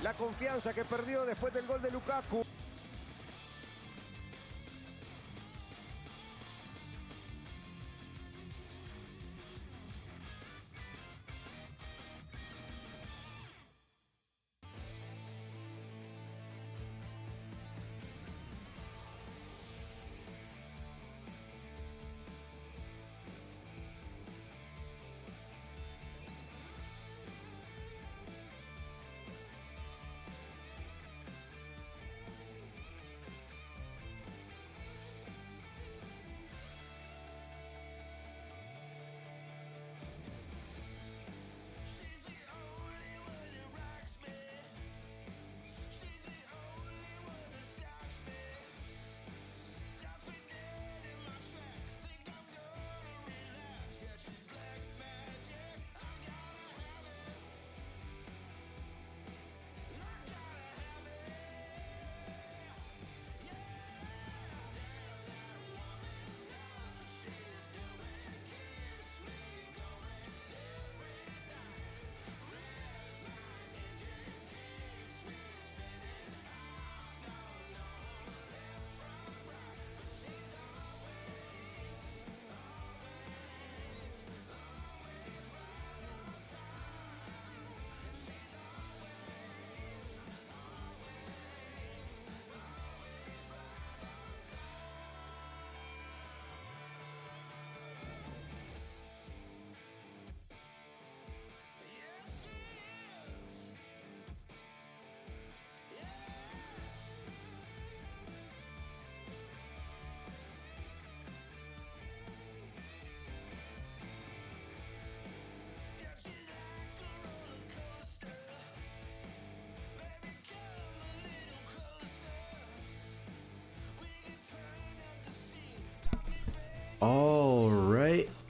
la confianza que perdió después del gol de Lukaku.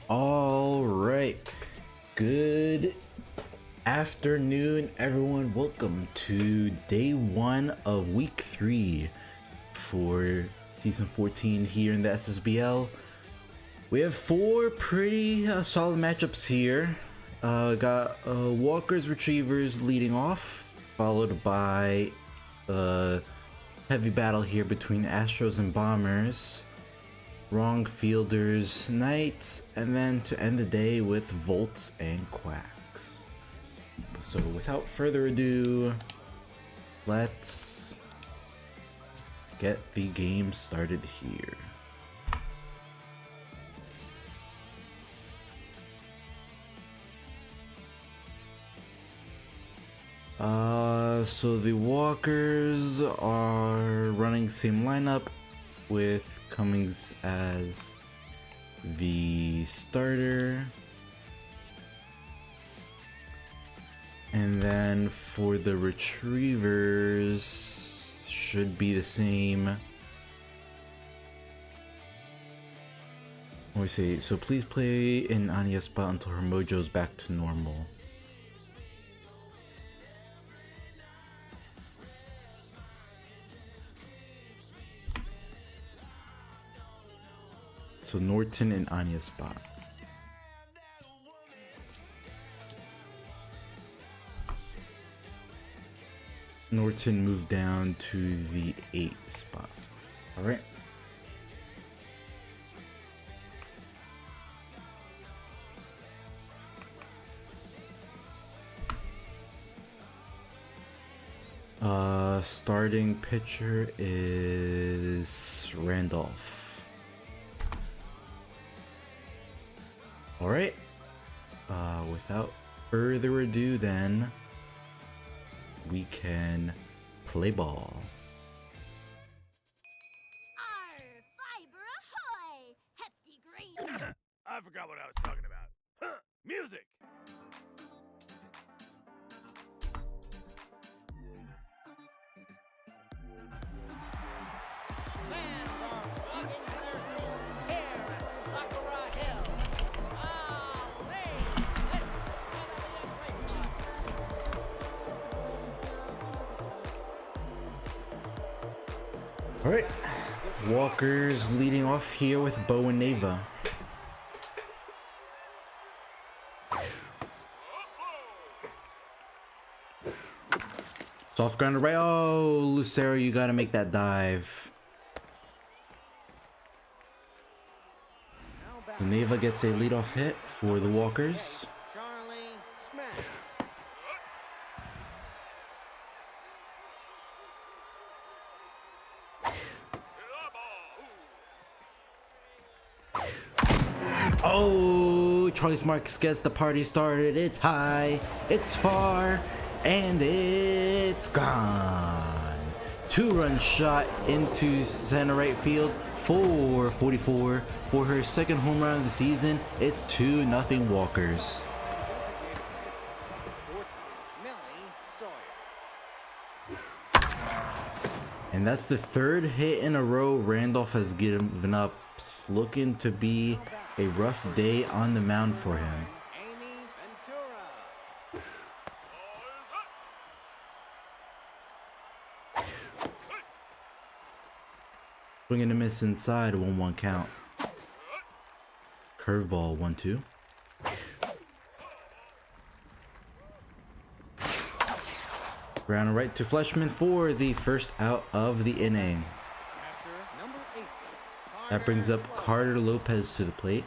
All right. Good afternoon, everyone. Welcome to day one of week 3 for season 14 here in the SSBL. We have 4 pretty solid matchups here. Got Walkers Retrievers leading off, followed by a heavy battle here between Astros and Bombers. Wrong Fielders, Knights, and then to end the day with Volts and Quacks. So without further ado, let's get the game started here. So the Walkers are running same lineup with Cummings as the starter, and then for the Retrievers should be the same. Let me see. So please play in Anya's spot until her mojo's back to normal. So Norton and Anya's spot. Norton moved down to the 8 spot. Alright. Starting pitcher is Randolph. Alright, without further ado then, we can play ball. Arr, fiber ahoy! Hefty green! I forgot what I was talking about. Huh, music! Fans are flocking to their seats here at Sakura Hills. Ali, this is gonna be a great one. Alright, Walker's leading off here with Bo and Neva. Soft grounder right. Oh, Lucero, you gotta make that dive. Now back. Neva gets a leadoff hit for the Walkers. Charlie Smacks. Oh, Charlie Smarks gets the party started. It's high, it's far, and it's gone. 2-run shot into center right field for 44 for her second home run of the season. It's 2-0 Walkers. 14. Millie Sawyer. And that's the third hit in a row Randolph has given up. It's looking to be a rough day on the mound for him. Amy Ventura. Swing and a miss inside, 1-1 count. Curveball, 1-2. Ground right to Fleshman for the first out of the inning. Catcher number 18. That brings up Carter Lopez to the plate.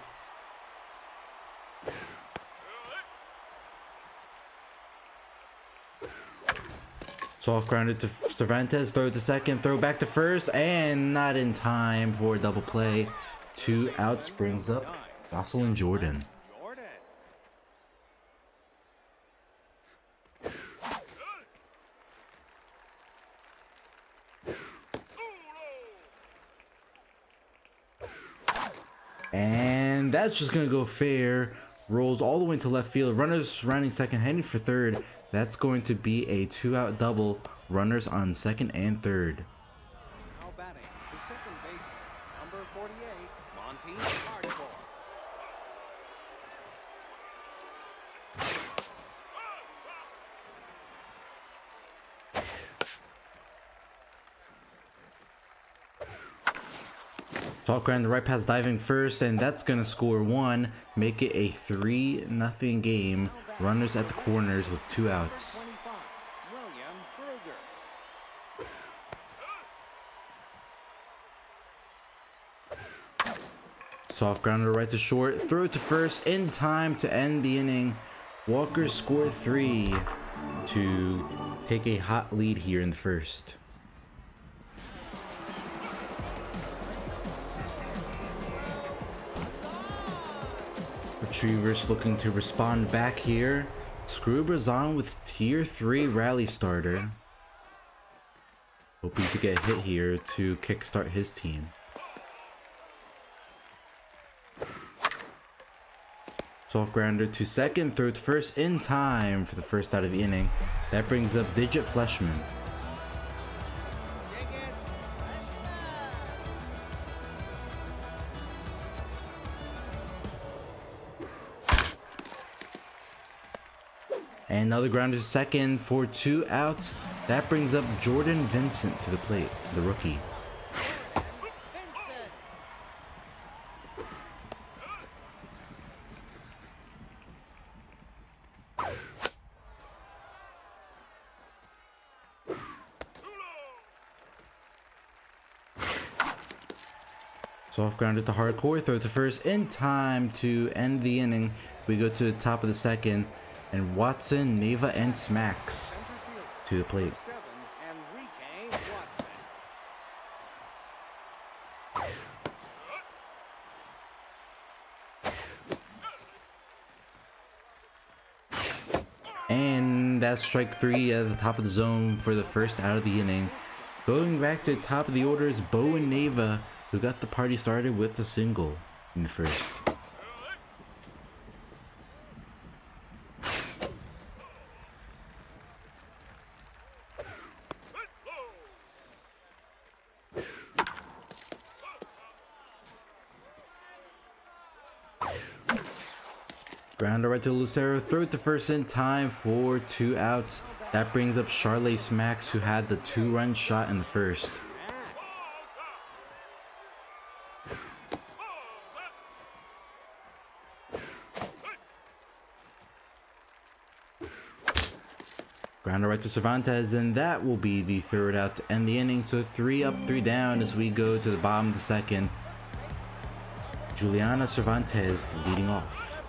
Soft grounded to Cervantes, throw to second, throw back to first, and not in time for a double play. 2 outs brings up Jocelyn Jordan. Jordan. And that's just gonna go fair. Rolls all the way to left field. Runners surrounding second, heading for third. That's going to be a 2-out double. Runners on second and third. Now batting the second baseman, number 48, Monty Hardcore. Talk around the right pass diving first, and that's gonna score 1, make it a 3-0 game. Runners at the corners with 2 outs. 25, William Kruger. Soft grounder right to short, throw to first in time to end the inning. Walkers score 3 to take a hot lead here in the first. Retrievers looking to respond back here. Scruber's on with tier 3 rally starter. Hoping to get a hit here to kickstart his team. Soft grounder to second, throw to first in time for the first out of the inning. That brings up Digit Fleshman. Dig it, Fleshman. And another grounder to second for 2 outs. That brings up Jordan Vincent to the plate, the rookie. Vincent. Soft grounded to hardcore, throw to first in time to end the inning. We go to the top of the second, and Watson, Neva, and Smacks to the plate. 7, Enrique Watson. And that's strike 3 at the top of the zone for the first out of the inning. Going back to the top of the order is Bowen Neva, who got the party started with a single in the first. Grounder right to Lucero, throw it to first in time for 2 outs. That brings up Charlie Smacks, who had the 2-run shot in the first. Grounder right to Cervantes, and that will be the third out to end the inning. So 3 up, 3 down as we go to the bottom of the second. Juliana Cervantes leading off.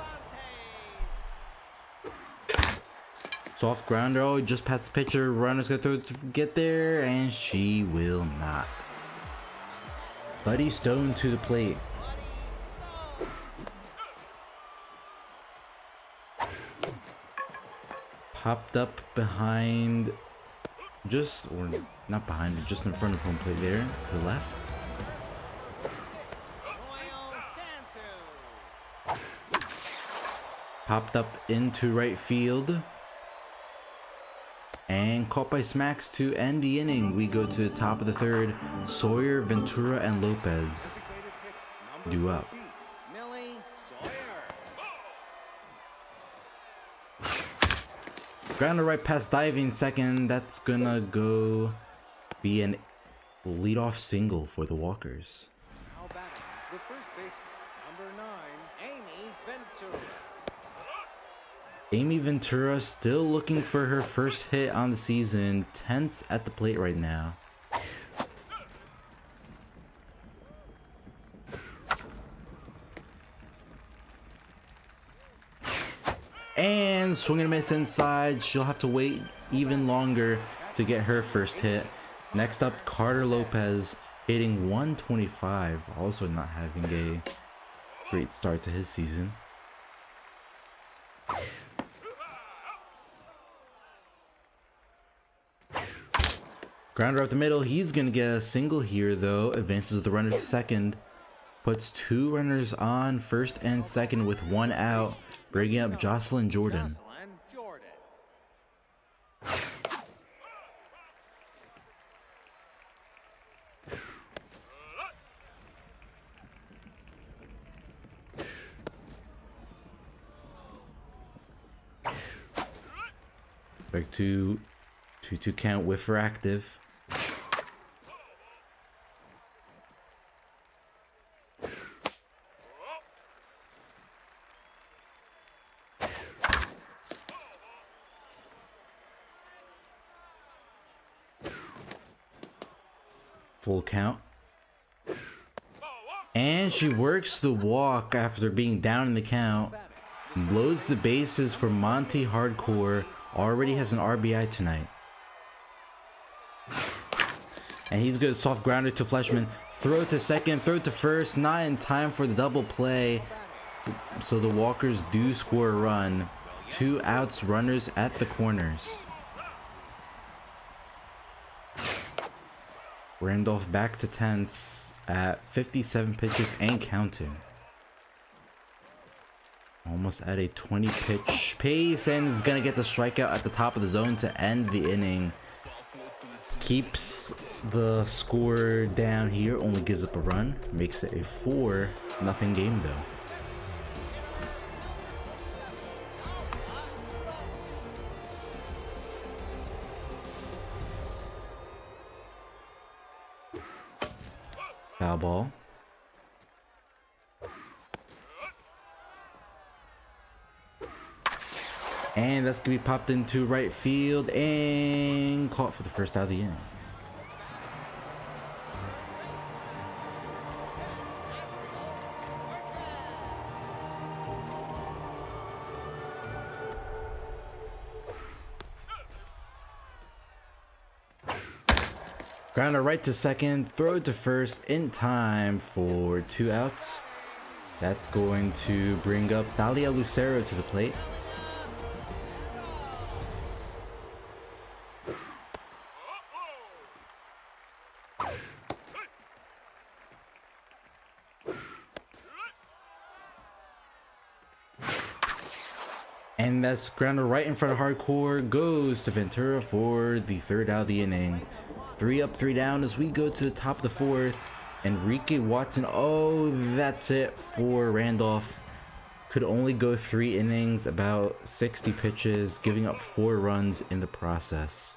Soft grounder, oh, just past the pitcher. Runner's gonna throw to get there, and she will not. Buddy Stone to the plate. Popped up behind, or not behind, but just in front of home plate there, to the left. Popped up into right field. And caught by Smacks to end the inning. We go to the top of the third. Sawyer, Ventura, and Lopez due up. Millie Sawyer. Grounder right past diving second. That's gonna go be an leadoff single for the Walkers. Now batting, the first baseman, number 9, Amy Ventura. Amy Ventura still looking for her first hit on the season. Tense at the plate right now. And swing and a miss inside. She'll have to wait even longer to get her first hit. Next up, Carter Lopez hitting 125. Also not having a great start to his season. Grounder up the middle. He's gonna get a single here though. Advances the runner to second. Puts 2 runners on first and second with 1 out. Bringing up Jocelyn Jordan. Jocelyn Jordan. Back to 2-2 count with for active. Full count. And she works the walk after being down in the count. Loads the bases for Monty Hardcore. Already has an RBI tonight. And he's good. Soft grounder to Fleshman. Throw to second, throw to first. Not in time for the double play. So the Walkers do score a run. 2 outs, runners at the corners. Randolph back to tense at 57 pitches and counting. Almost at a 20 pitch pace, and is gonna get the strikeout at the top of the zone to end the inning. Keeps the score down here, only gives up a run. Makes it a 4-0 game though. Foul ball. And that's gonna be popped into right field and caught for the first out of the inning. Grounder right to second, throw to first in time for 2 outs. That's going to bring up Thalia Lucero to the plate. And that's grounder right in front of Hardcore. Goes to Ventura for the 3rd out of the inning. 3 up, 3 down as we go to the top of the 4th. Enrique Watson, oh, that's it for Randolph. Could only go 3 innings, about 60 pitches, giving up 4 runs in the process.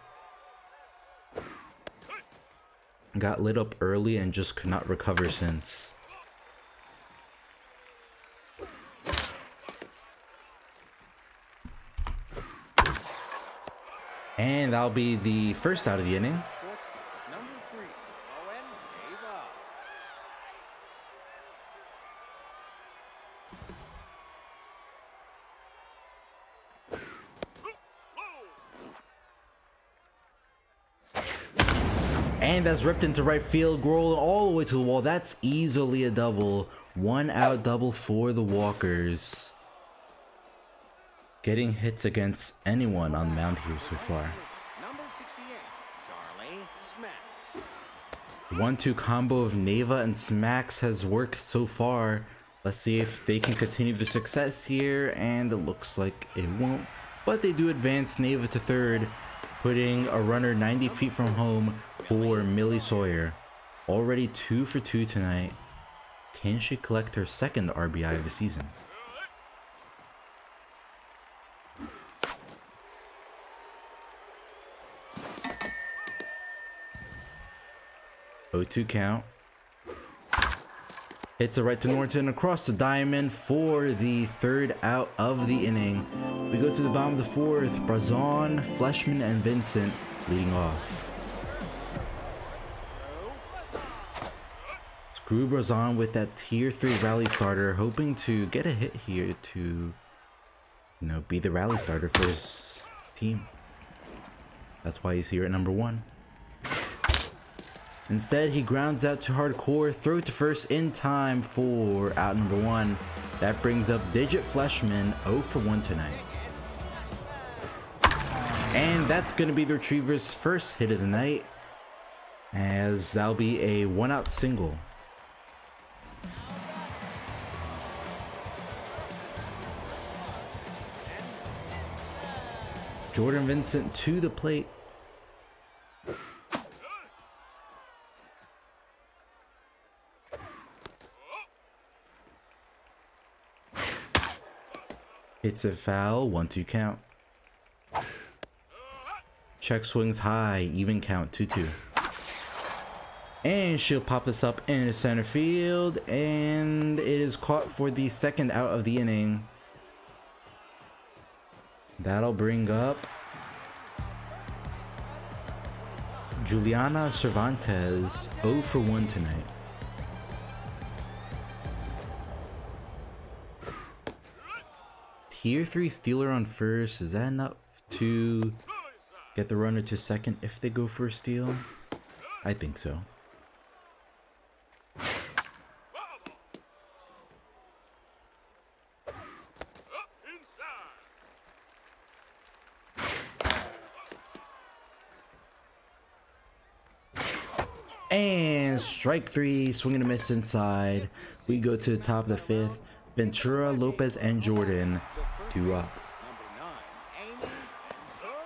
Got lit up early and just could not recover since. And that'll be the first out of the inning. Shortstop, number 3, Owen Ava. And that's ripped into right field, rolling all the way to the wall. That's easily a double. 1 out double for the Walkers. Getting hits against anyone on the mound here so far. Number 68, Charlie Smacks. 1-2 combo of Neva and Smacks has worked so far. Let's see if they can continue the success here, and it looks like it won't. But they do advance Neva to third, putting a runner 90 feet from home for Millie Sawyer. Already 2 for 2 tonight. Can she collect her second RBI of the season? Oh, 2 count. Hits it right to Norton across the diamond for the third out of the inning. We go to the bottom of the fourth. Brazon, Fleshman, and Vincent leading off. Screw Brazon with that tier 3 rally starter, hoping to get a hit here to, be the rally starter for his team. That's why he's here at number 1. Instead, he grounds out to hardcore, throw to first in time for out number 1. That brings up Digit Fleshman 0 for 1 tonight. And that's going to be the Retrievers' first hit of the night, as that'll be a 1-out single. Jordan Vincent to the plate. Hits a foul, 1-2 count. Check swings high, even count, 2-2. And she'll pop this up into center field, and it is caught for the second out of the inning. That'll bring up Juliana Cervantes, 0 for 1 tonight. Tier 3 stealer on first, is that enough to get the runner to second if they go for a steal? I think so. And strike 3, swing and a miss inside. We go to the top of the 5th. Ventura, Lopez, and Jordan, 2 up. Number 9, Amy Ventura.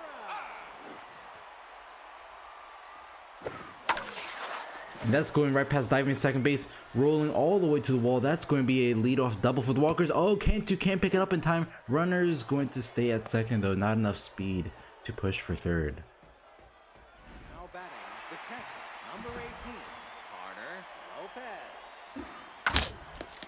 And that's going right past diving second base, rolling all the way to the wall. That's going to be a leadoff double for the Walkers. Oh, can't pick it up in time. Runner's going to stay at second, though. Not enough speed to push for third. Now batting, the catcher, number 18, Carter Lopez.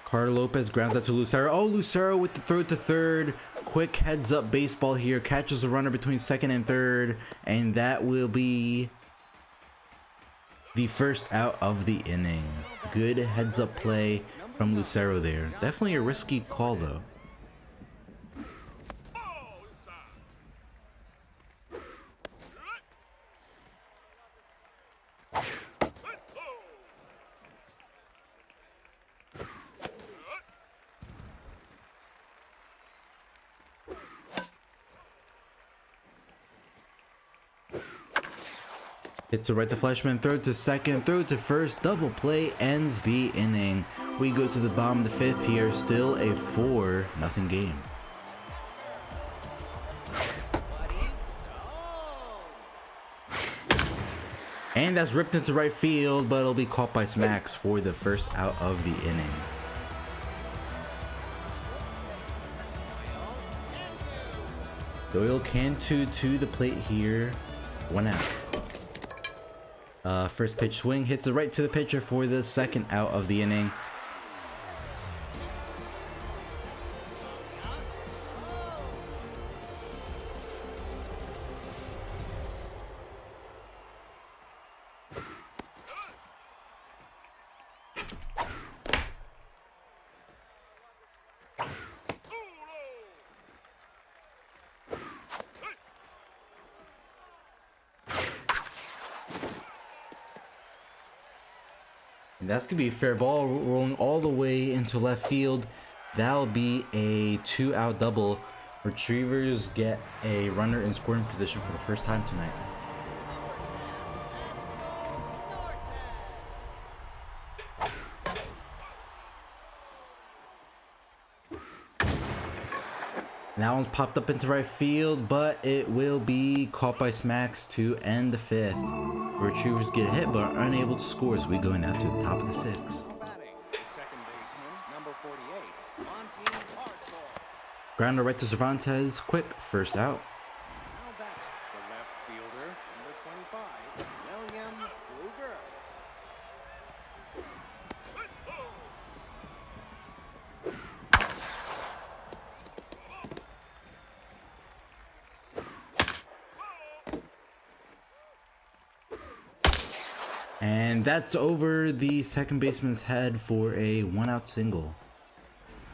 Carter Lopez grounds out to Lucero. Oh, Lucero with the throw to third. Quick heads up baseball here. Catches the runner between second and third. And that will be the first out of the inning. Good heads up play from Lucero there. Definitely a risky call though. Hits it right to Fleshman, throw to second, throw to first, double play ends the inning. We go to the bottom of the 5th here, still a 4-0 game. And that's ripped into right field, but it'll be caught by Smacks for the first out of the inning. Doyle Cantu to the plate here, 1 out. First pitch swing hits it right to the pitcher for the second out of the inning. That's gonna be a fair ball rolling all the way into left field. That'll be a 2-out double. Retrievers get a runner in scoring position for the first time tonight. That one's popped up into right field, but it will be caught by Smacks to end the fifth. Retrievers get a hit, but are unable to score as we go now to the top of the sixth. Grounder right to Cervantes, quick first out. Now back, the left fielder, number 25, William Luger. And that's over the second baseman's head for a 1-out single.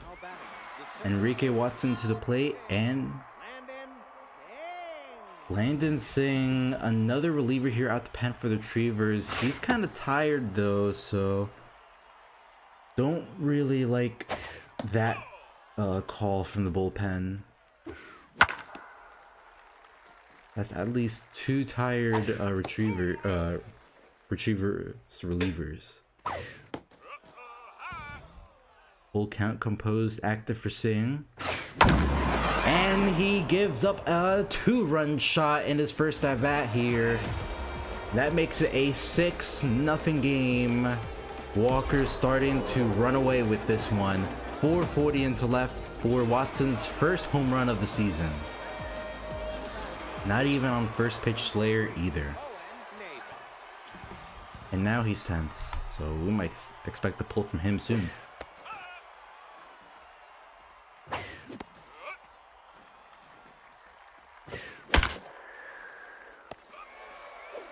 Now batting, the center Enrique Watson to the plate, and Landon Singh. Landon Singh, another reliever here at the pen for the Retrievers. He's kind of tired though, so don't really like that call from the bullpen. That's at least 2 tired relievers. Full count composed, active for Singh. And he gives up a 2-run shot in his first at bat here. That makes it a 6-0 game. Walker's starting to run away with this one. 4:40 into left for Watson's first home run of the season. Not even on first pitch Slayer either. And now he's tense, so we might expect a pull from him soon.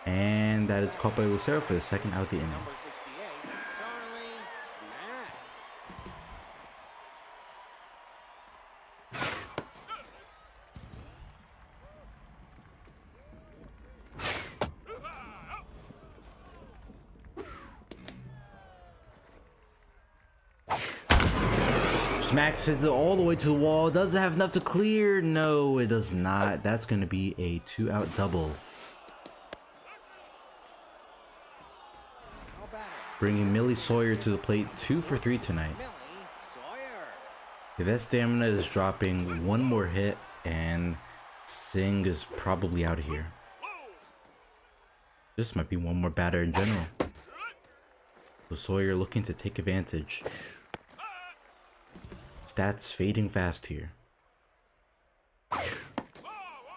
And that is caught by Lucero for the second out of the inning. Number 68, Charlie Smacks. Smacks hits it all the way to the wall. Does it have enough to clear? No, it does not. That's going to be a 2-out double. Now batting, Bringing Millie Sawyer to the plate, 2 for 3 tonight. Millie Sawyer. If that stamina is dropping, one more hit and Singh is probably out of here. This might be one more batter in general. So Sawyer looking to take advantage. Stats fading fast here.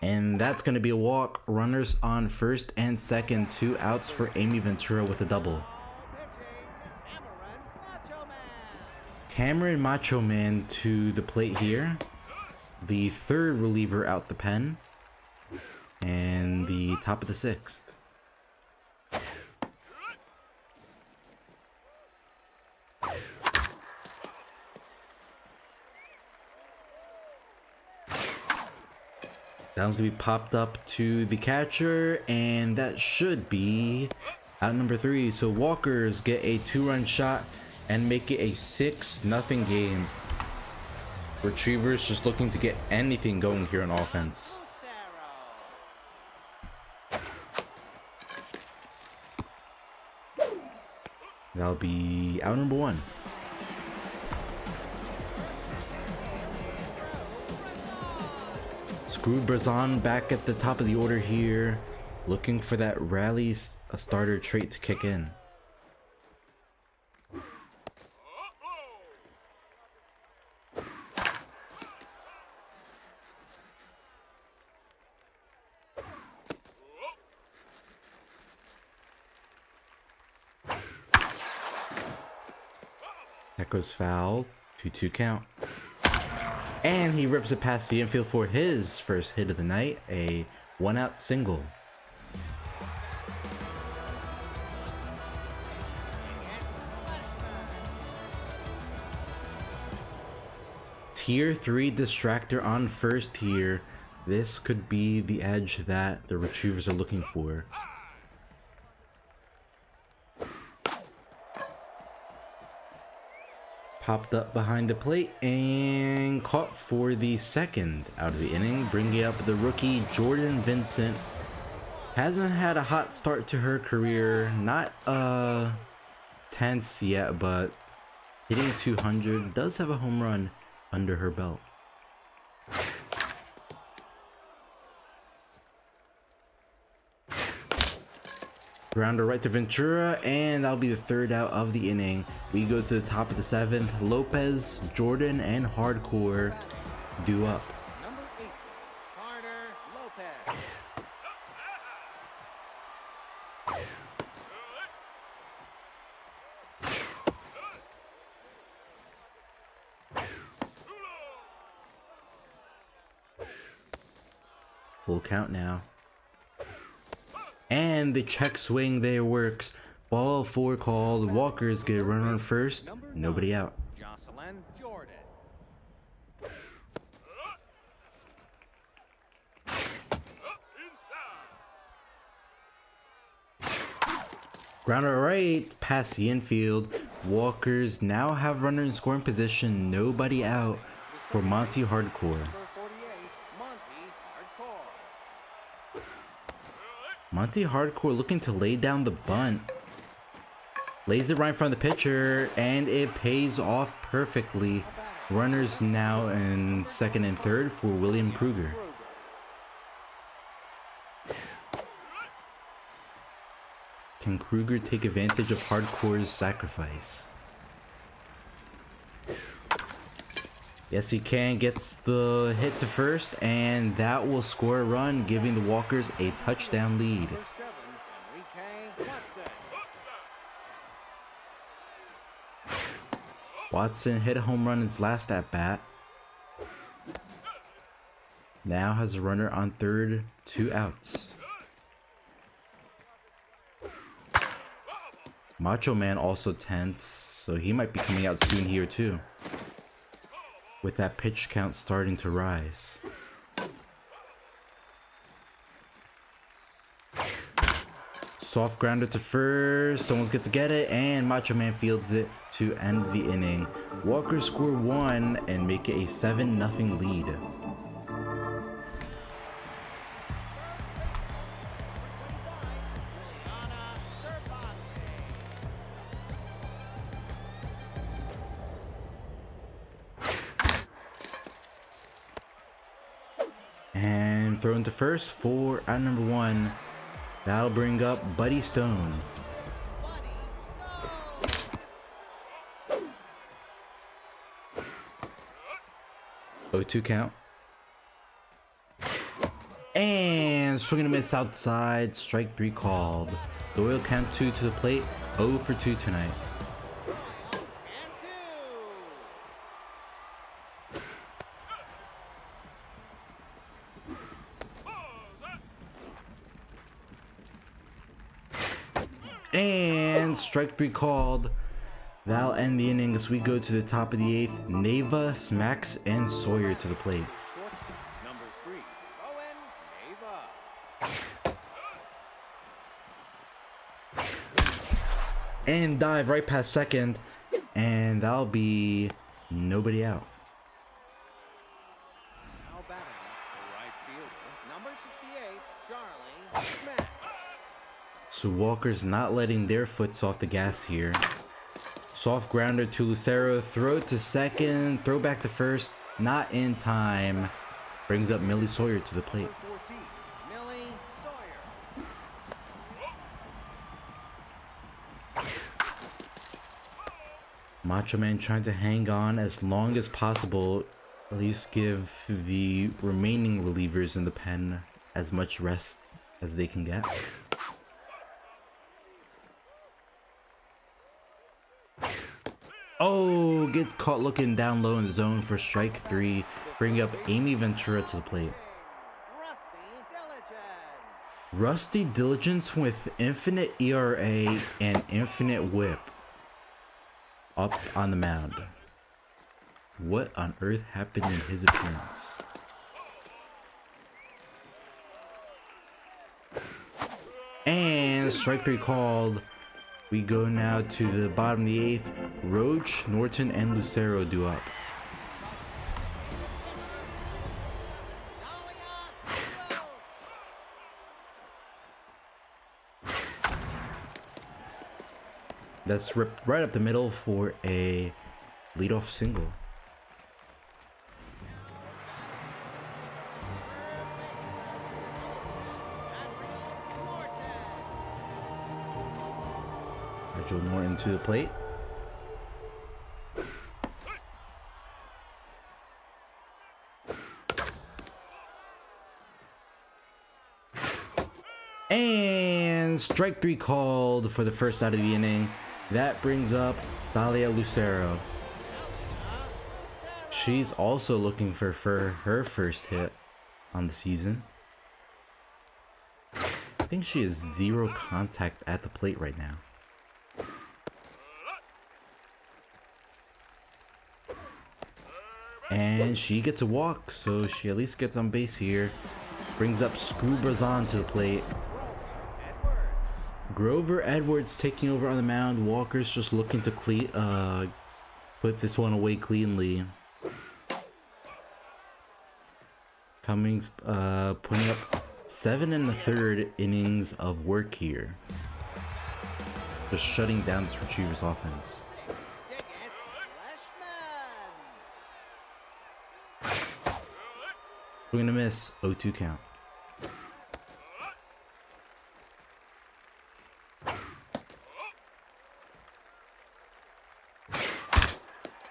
And that's going to be a walk. Runners on first and second. 2 outs for Amy Ventura with a double. Cameron Macho Man to the plate here. The third reliever out the pen. And the top of the sixth. That one's gonna be popped up to the catcher, and that should be out number 3. So Walkers get a 2-run shot and make it a 6-0 game. Retrievers just looking to get anything going here on offense. That'll be out number 1. Screw Brazon back at the top of the order here, looking for that rally starter trait to kick in. That goes foul, 2-2 count. And he rips it past the infield for his first hit of the night, a 1-out single. Tier 3 distractor on first here. This could be the edge that the Retrievers are looking for. Popped up behind the plate and caught for the second out of the inning, bringing up the rookie Jordan Vincent. Hasn't had a hot start to her career, not tense yet, but hitting 200, does have a home run under her belt. Grounder right to Ventura, and that'll be the third out of the inning. We go to the top of the seventh. Lopez, Jordan, and Hardcore due up. Number 18, Carter Lopez. Full count now. And the check swing there works. Ball 4 called. Walkers get a run on first. Nobody out. Jocelyn Jordan. Grounder right past the infield. Walkers now have runner in scoring position. Nobody out for Monty Hardcore. Number 48, Monty Hardcore. Monty Hardcore looking to lay down the bunt. Lays it right in front of the pitcher, and it pays off perfectly. Runners now in second and third for William Kruger. Can Kruger take advantage of Hardcore's sacrifice? Yes, he can. Gets the hit to first, and that will score a run, giving the Walkers a touchdown lead. Number 7, Enrique Watson. Watson hit a home run in his last at bat. Now has a runner on third, 2 outs. Macho Man also tense, so he might be coming out soon here too, with that pitch count starting to rise. Soft grounder to first, someone's got to get it, and Macho Man fields it to end the inning. Walkers score 1 and make it a 7-0 lead. And thrown to first for out number 1. That'll bring up Buddy Stone. Oh, 2 count. And swing and a miss outside. Strike 3 called. Doyle count 2 to the plate. 0 for 2 tonight. And strike 3 called. That'll end the inning as we go to the top of the 8th. Neva, Smacks, and Sawyer to the plate. Shortstop, number 3, Rowan Neva. And dive right past second. And that'll be nobody out. Now batting, the right fielder, number 68, Charlie Smacks. So Walker's not letting their foots off the gas here. Soft grounder to Lucero, throw to second, throw back to first, not in time. Brings up Millie Sawyer to the plate. Number 14, Millie Sawyer. Macho Man trying to hang on as long as possible, at least give the remaining relievers in the pen as much rest as they can get. Oh, gets caught looking down low in the zone for strike 3, bringing up Amy Ventura to the plate. Rusty Diligence with infinite ERA and infinite whip up on the mound. What on earth happened in his appearance? And strike 3 called. We go now to the bottom of the 8th. Roach, Norton, and Lucero due up. That's ripped right up the middle for a leadoff single. Joe Norton to the plate. And strike 3 called for the first out of the inning. That brings up Thalia Lucero. She's also looking for her first hit on the season. I think she has 0 contact at the plate right now. And she gets a walk, so she at least gets on base here. Brings up Screw Brazan to the plate. Grover Edwards taking over on the mound. Walker's just looking to put this one away cleanly. Cummings putting up 7 1/3 innings of work here. Just shutting down this Retrievers offense. We're gonna miss 0-2 count.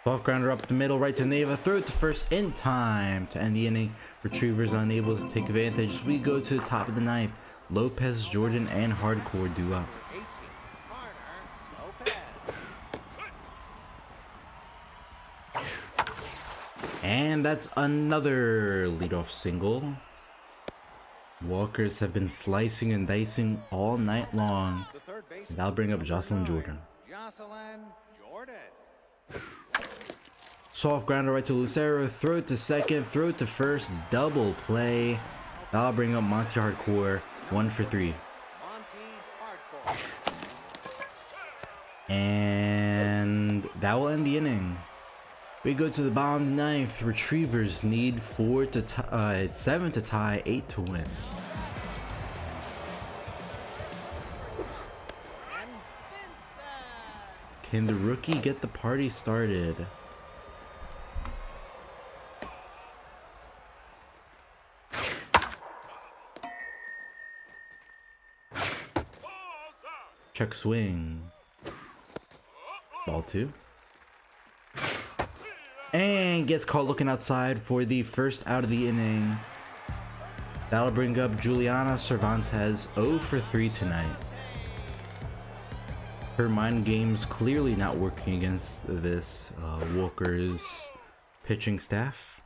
Soft grounder up the middle, right to Neva. Throw it to first in time to end the inning. Retrievers unable to take advantage. We go to the top of the 9th. Lopez, Jordan, and Hardcore due up. 18, Carter, Lopez. And that's another leadoff single. Walkers have been slicing and dicing all night long. The third base. That'll bring up Jocelyn Jordan. Jocelyn Jordan. Soft grounder right to Lucero. Throw it to second. Throw it to first. Double play. That'll bring up Monty Hardcore. 1 for 3. Monty Hardcore. And that will end the inning. We go to the bottom of the 9th. Retrievers need 7 to tie, 8 to win. And Vincent. Can the rookie get the party started? Check swing. Ball 2. And gets caught looking outside for the first out of the inning. That'll bring up Juliana Cervantes, 0 for 3 tonight. Her mind game's clearly not working against this Walker's pitching staff.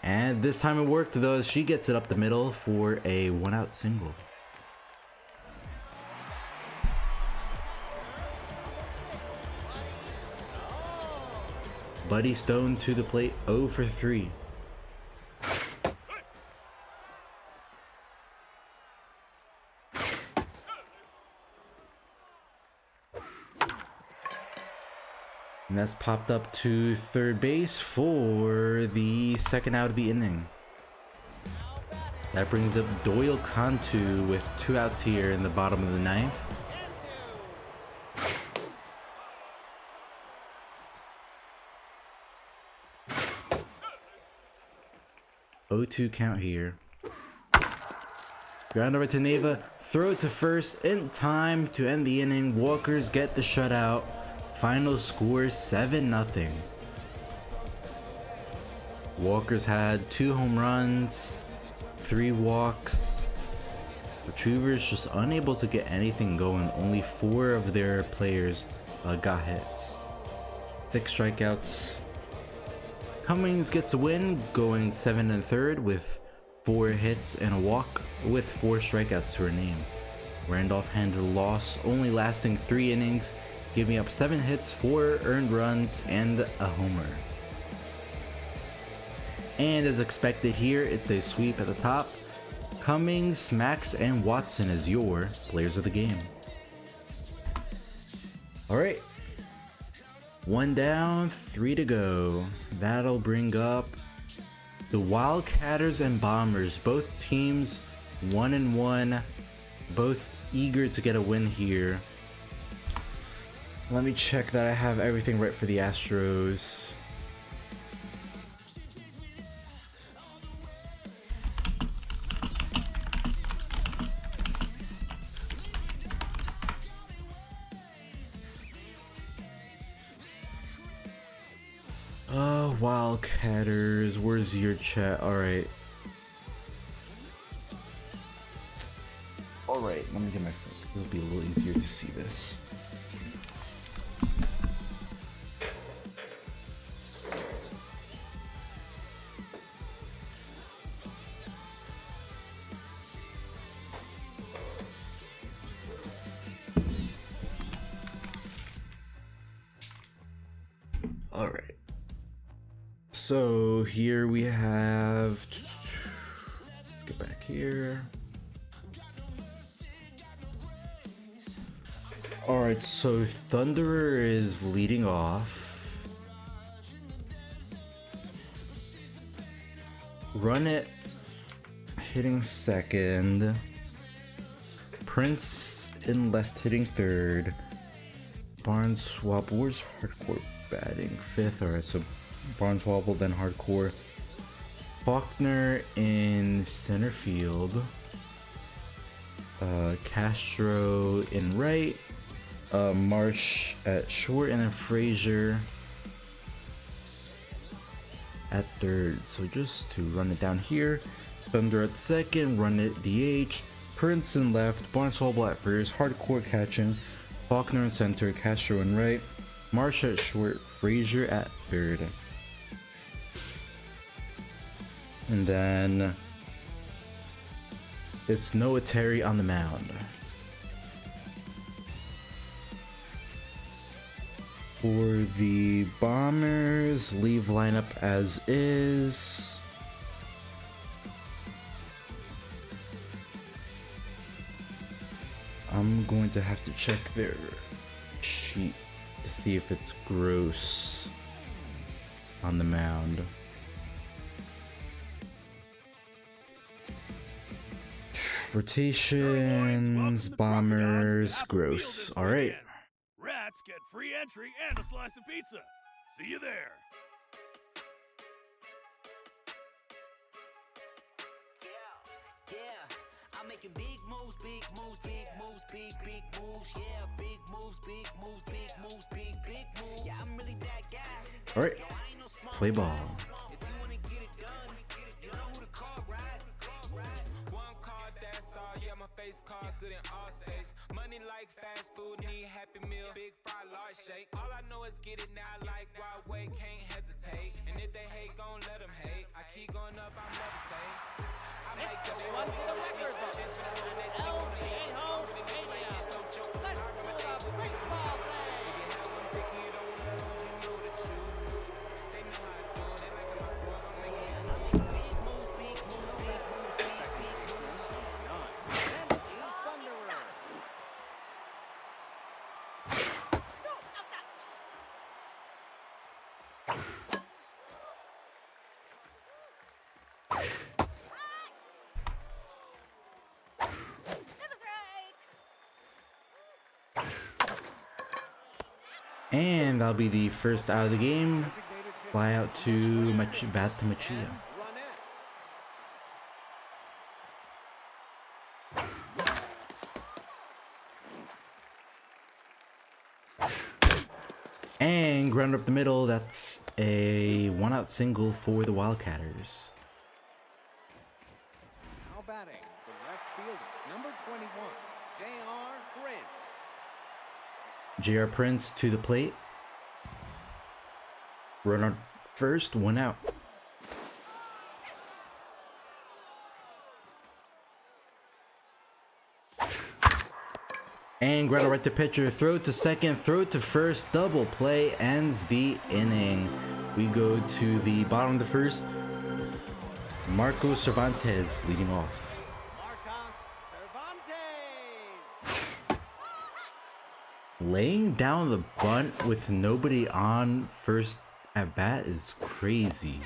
And this time it worked though, as she gets it up the middle for a 1-out single. Buddy Stone to the plate, 0 for 3. And that's popped up to third base for the second out of the inning. That brings up Doyle Cantu with 2 outs here in the bottom of the 9th. 0-2 count here. Ground over to Neva. Throw it to first in time to end the inning. Walkers get the shutout. Final score 7-0. Walkers had 2 home runs, 3 walks. Retrievers just unable to get anything going. Only 4 of their players got hits. 6 strikeouts. Cummings gets the win, going 7 1/3 with 4 hits and a walk with 4 strikeouts to her name. Randolph handled a loss, only lasting 3 innings, giving up 7 hits, 4 earned runs, and a homer. And as expected here, it's a sweep at the top. Cummings, Max, and Watson as your players of the game. Alright. 1 down, 3 to go. That'll bring up the Wildcatters and Bombers. Both teams 1-1. Both eager to get a win here. Let me check that I have everything right for the Astros. Wildcatters, where's your chat? Alright. Alright, let me get my phone. It'll be a little easier to see this. Alright. So here we have, let's get back here. Alright, so Thunderer is leading off. Run It hitting second. Prince in left hitting third. Barnswap, where's Hardcore batting? Fifth. Alright, so Barnswobble, then Hardcore. Faulkner in center field. Castro in right. Marsh at short, and then Frazier at third. So just to run it down here, Thunder at second, Run It DH, Prince in left, Barnswobble at first, Hardcore catching, Faulkner in center, Castro in right, Marsh at short, Frazier at third. And then it's Noah Terry on the mound. For the Bombers, leave lineup as is. I'm going to have to check their sheet to see if it's Gross on the mound. Rotations, Bombers, Gross. All right. Rats get free entry and a slice of pizza. See you there. Yeah, I'm making big moves, big moves, big moves, big moves. Yeah, big moves, big moves, big moves, big moves. Yeah, I'm really that guy. All right. Play ball. If you wanna get it done, you know who to call, right? One card, that's all. Yeah, my face card good in all states. Money like fast food, need Happy Meal, big fry, large shake. All I know is get it now, like wild way, can't hesitate. And if they hate, gon' let them hate. I keep going up, I'm levitate. I might go on for the record books. LBA home stadium. Let's do a baseball thing. If you have one pick, you don't wanna lose, you know to choose. They know how to do it, they like my groove, I'm making it moves. Big moves, big moves, big moves, big moves. Thunderer. And that'll be the first out of the game. Fly out to bat to Machia. And ground up the middle, that's a 1-out single for the Wildcatters. Now batting, the left fielder, number 21, J.R. Prince. J.R. Prince to the plate. Runner first, 1 out. And ground right to pitcher, throw to second, throw to first, double play ends the inning. We go to the bottom of the first. Marco Cervantes leading off. Laying down the bunt with nobody on first at bat is crazy.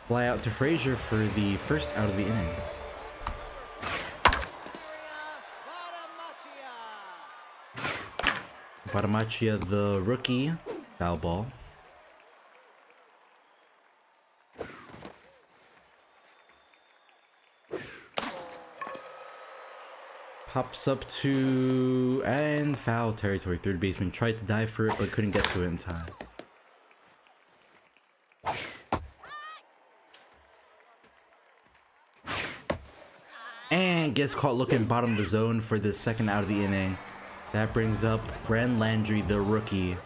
Fly out to Frazier for the first out of the inning. Badamachia, the rookie, foul ball. Pops up to and foul territory. Third baseman tried to dive for it but couldn't get to it in time. And gets caught looking bottom of the zone for the second out of the inning. That brings up Brand Landry, the rookie.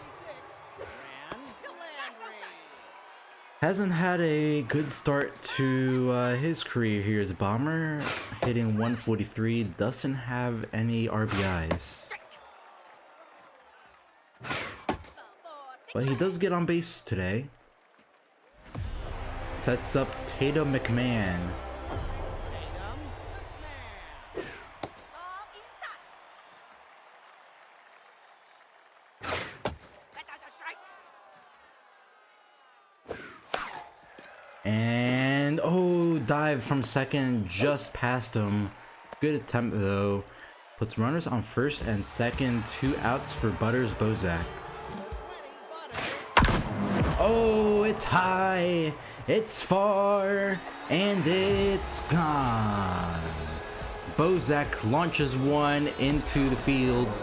Hasn't had a good start to his career here as a Bomber, hitting 143, doesn't have any RBIs. But he does get on base today. Sets up Tatum McMahon. And oh, dive from second just past him. Good attempt though. Puts runners on first and second, 2 outs for Butters Bozak. Oh, it's high, it's far, and it's gone. Bozak launches one into the fields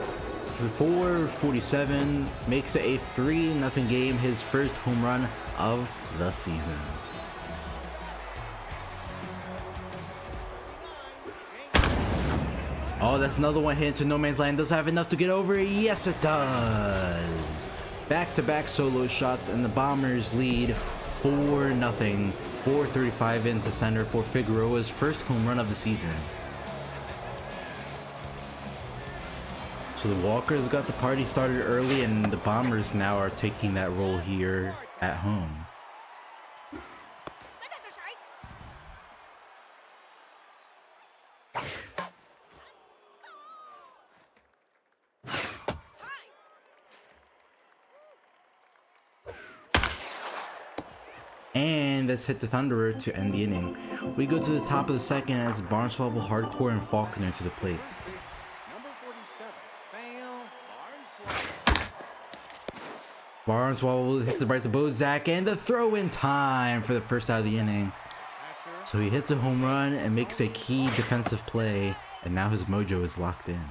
for 447, makes it a 3-0 game, his first home run of the season. Oh, that's another one hit into no man's land. Does it have enough to get over? Yes, it does. Back-to-back solo shots, and the Bombers lead 4-0. 4:35 into center for Figueroa's first home run of the season. So the Walkers got the party started early, and the Bombers now are taking that role here at home. And let's hit the Thunderer to end the inning. We go to the top of the second as Barnswoggle, Hardcore, and Faulkner to the plate. Number 47, Fail, Barnswoggle hits it right to Bozak, and the throw in time for the first out of the inning. So he hits a home run and makes a key defensive play, and now his mojo is locked in.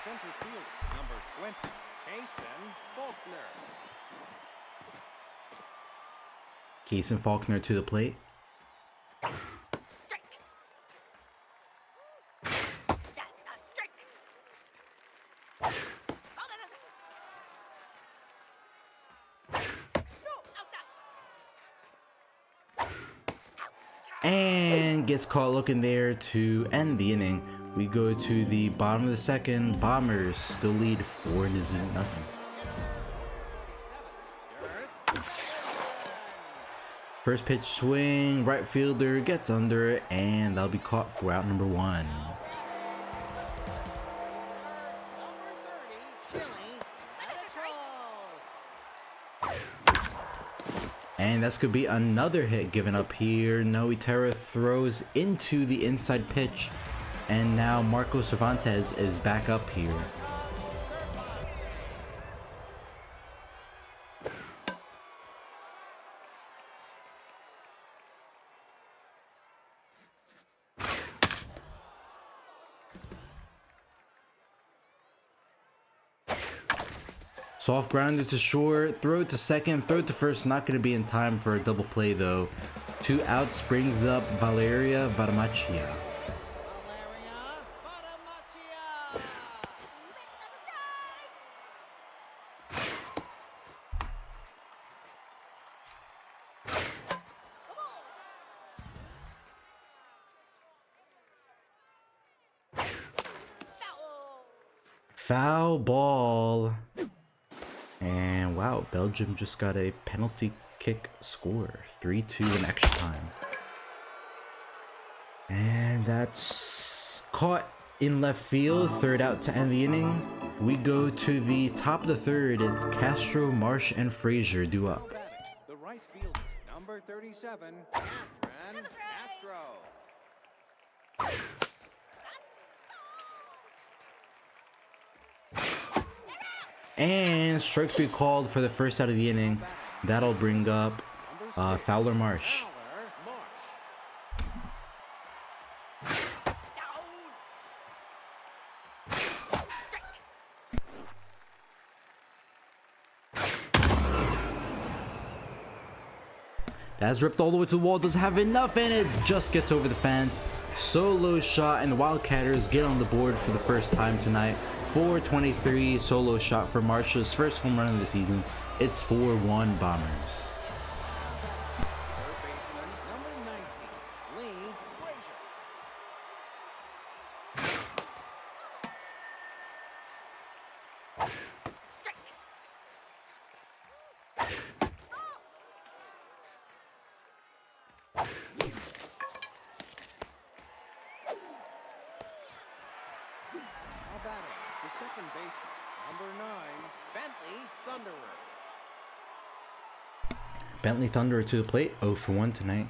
center fielder, number 20, Kason Faulkner. Kason Faulkner to the plate. Strike. That's a strike. Oh, no, outside. And gets caught looking there to end the inning. We go to the bottom of the second. Bombers still lead 4-0. First pitch swing, right fielder gets under it, and that'll be caught for out number 1. And that's gonna be another hit given up here. Noe Terra throws into the inside pitch, and now Marco Cervantes is back up here. Soft grounder to short, throw it to second, throw it to first, not going to be in time for a double play though. 2 outs brings up Valeria Badamachia. Foul ball. And wow, Belgium just got a penalty kick score. 3-2 in extra time. And that's caught in left field. Third out to end the inning. We go to the top of the third. It's Castro, Marsh, and Frazier due up. The right fielder, number 37, Catherine Castro. And strike 3 called for the first out of the inning. That'll bring up Fowler Marsh. That's ripped all the way to the wall, doesn't have enough, and it just gets over the fence. Solo shot, and the Wildcatters get on the board for the first time tonight. 423 solo shot for Marsh's first home run of the season. It's 4-1 Bombers. Third baseman, number 19, Lee Frazier. Strike. Now batting, the second baseman, number 9, Bentley Thunderer. Bentley Thunderer to the plate, 0 for 1 tonight.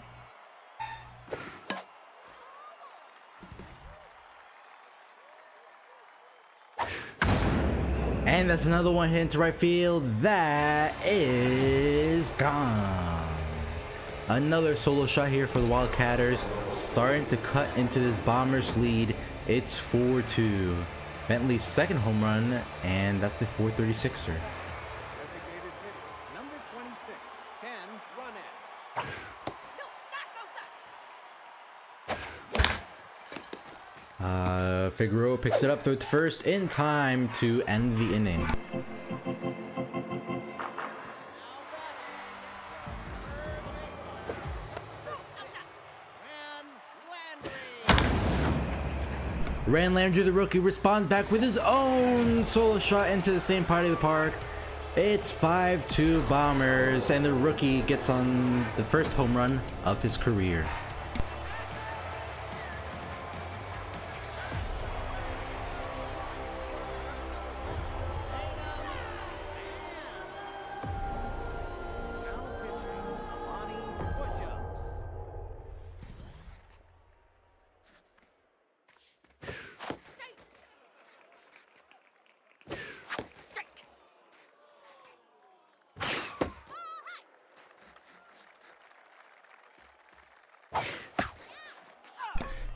And that's another one hit into right field. That is gone. Another solo shot here for the Wildcatters. Starting to cut into this Bombers lead. It's 4-2. Bentley's second home run, and that's a 436er. Designated hitter, number 26, Ken Runnett. No, that's outside. Figueroa picks it up, throws to first in time to end the inning. Ran Landry, the rookie, responds back with his own solo shot into the same part of the park. It's 5-2 Bombers, and the rookie gets on the first home run of his career. Now pitching, Lonnie Push-Ups. Strike.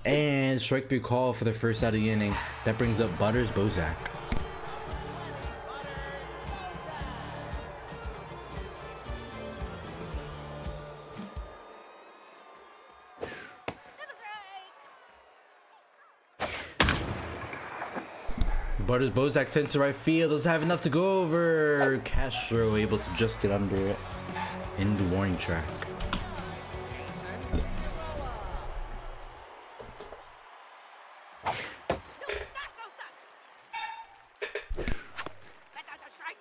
And strike 3 call for the first out of the inning. That brings up Butters Bozak. Butters Bozak sends to right field. Doesn't have enough to go over. Castro able to just get under it in the warning track. No, that's outside. That's a strike.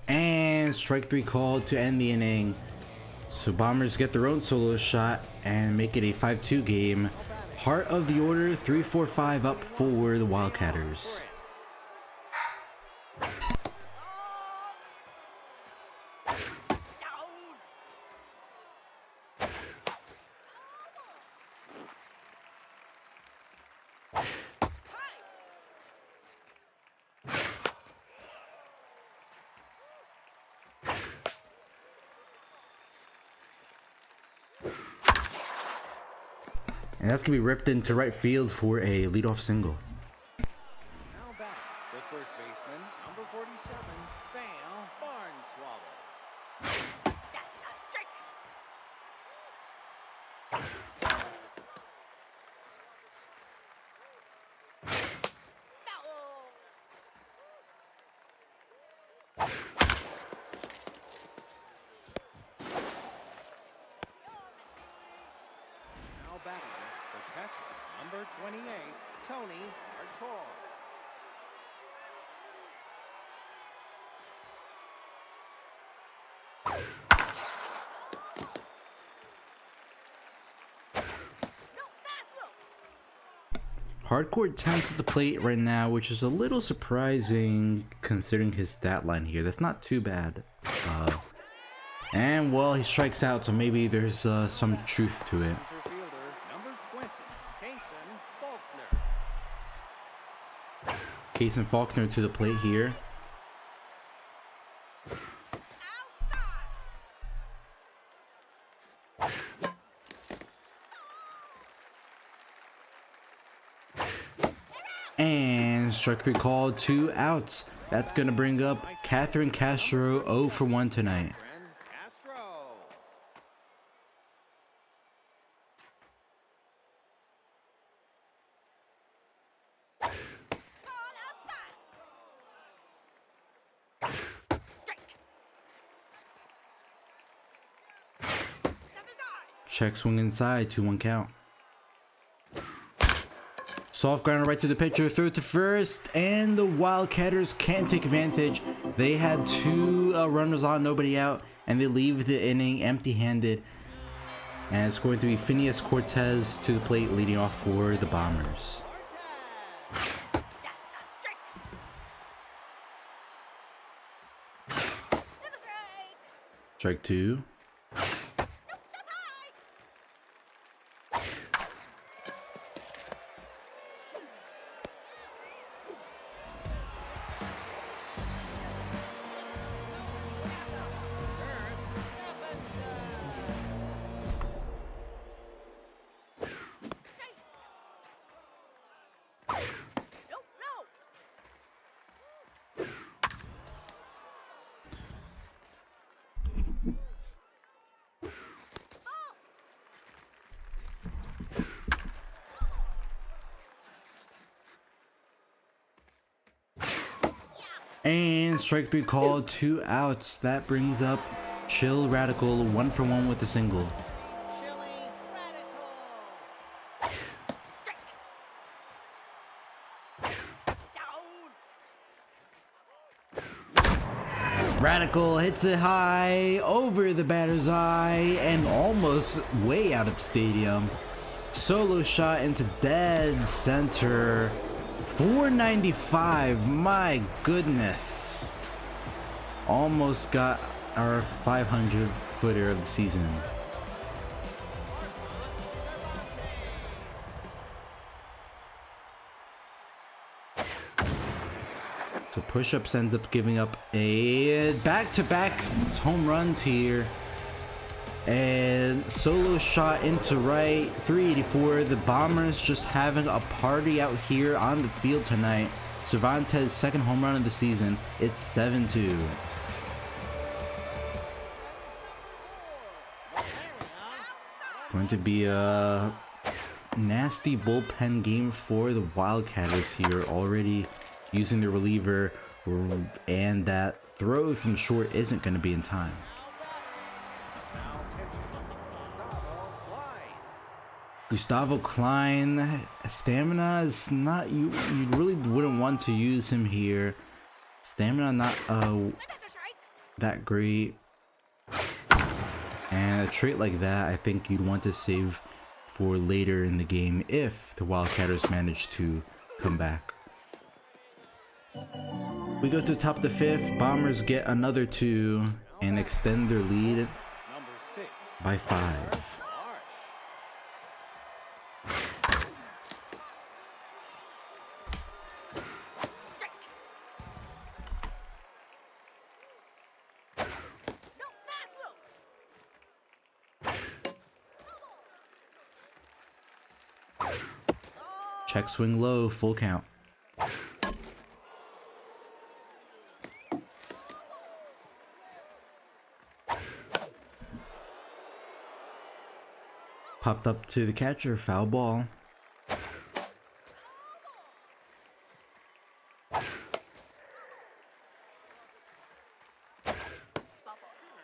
And strike 3 called to end the inning. So Bombers get their own solo shot and make it a 5-2 game. Heart of the order, 3-4-5 up for the Wildcatters. Down. And that's going to be ripped into right field for a leadoff single. Now batting, the first baseman, number 47, Val Barnswallow. That's a strike. Foul. Now battling the catcher, number 28, Tony Hardcore. No, fast low. Hardcore 10's at the plate right now, which is a little surprising considering his stat line here. That's not too bad. And well, he strikes out, so maybe there's some truth to it. Center fielder, number 20, Kason Faulkner. Kason Faulkner to the plate here. And strike 3 called, 2 outs. That's gonna bring up Catherine Castro 0 for 1 tonight. Catherine Castro. Ball outside. Strike. That's inside. Check swing inside, 2-1 count. Soft grounder right to the pitcher, throw to first, and the Wildcatters can't take advantage. They had 2 runners on, nobody out, and they leave the inning empty-handed. And it's going to be Phineas Cortez to the plate, leading off for the Bombers. That's a strike. That's a strike. Strike 2. Nope, that's high. Nope, no. And strike 3 called, 2 outs. That brings up Chill Radical 1 for 1 with a single. Chili Radical. Strike. Down. Radical hits it high over the batter's eye and almost way out of the stadium. Solo shot into dead center. 495, my goodness. Almost got our 500 footer of the season. So push-ups ends up giving up a back-to-back home runs here. And solo shot into right, 384. The Bombers just having a party out here on the field tonight. Cervantes' second home run of the season. It's 7-2. Going to be a nasty bullpen game for the Wildcatters here, already using the reliever, and that throw from short isn't going to be in time. Gustavo Klein, stamina is not, you really wouldn't want to use him here. Stamina not That's a strike. that great, and a trait like that I think you'd want to save for later in the game if the Wildcatters manage to come back. We go to top of the 5th. Bombers get another 2 and extend their lead Number 6, by 5. Marsh. Strike. No, fast low. Check swing low, full count. Popped up to the catcher, foul ball.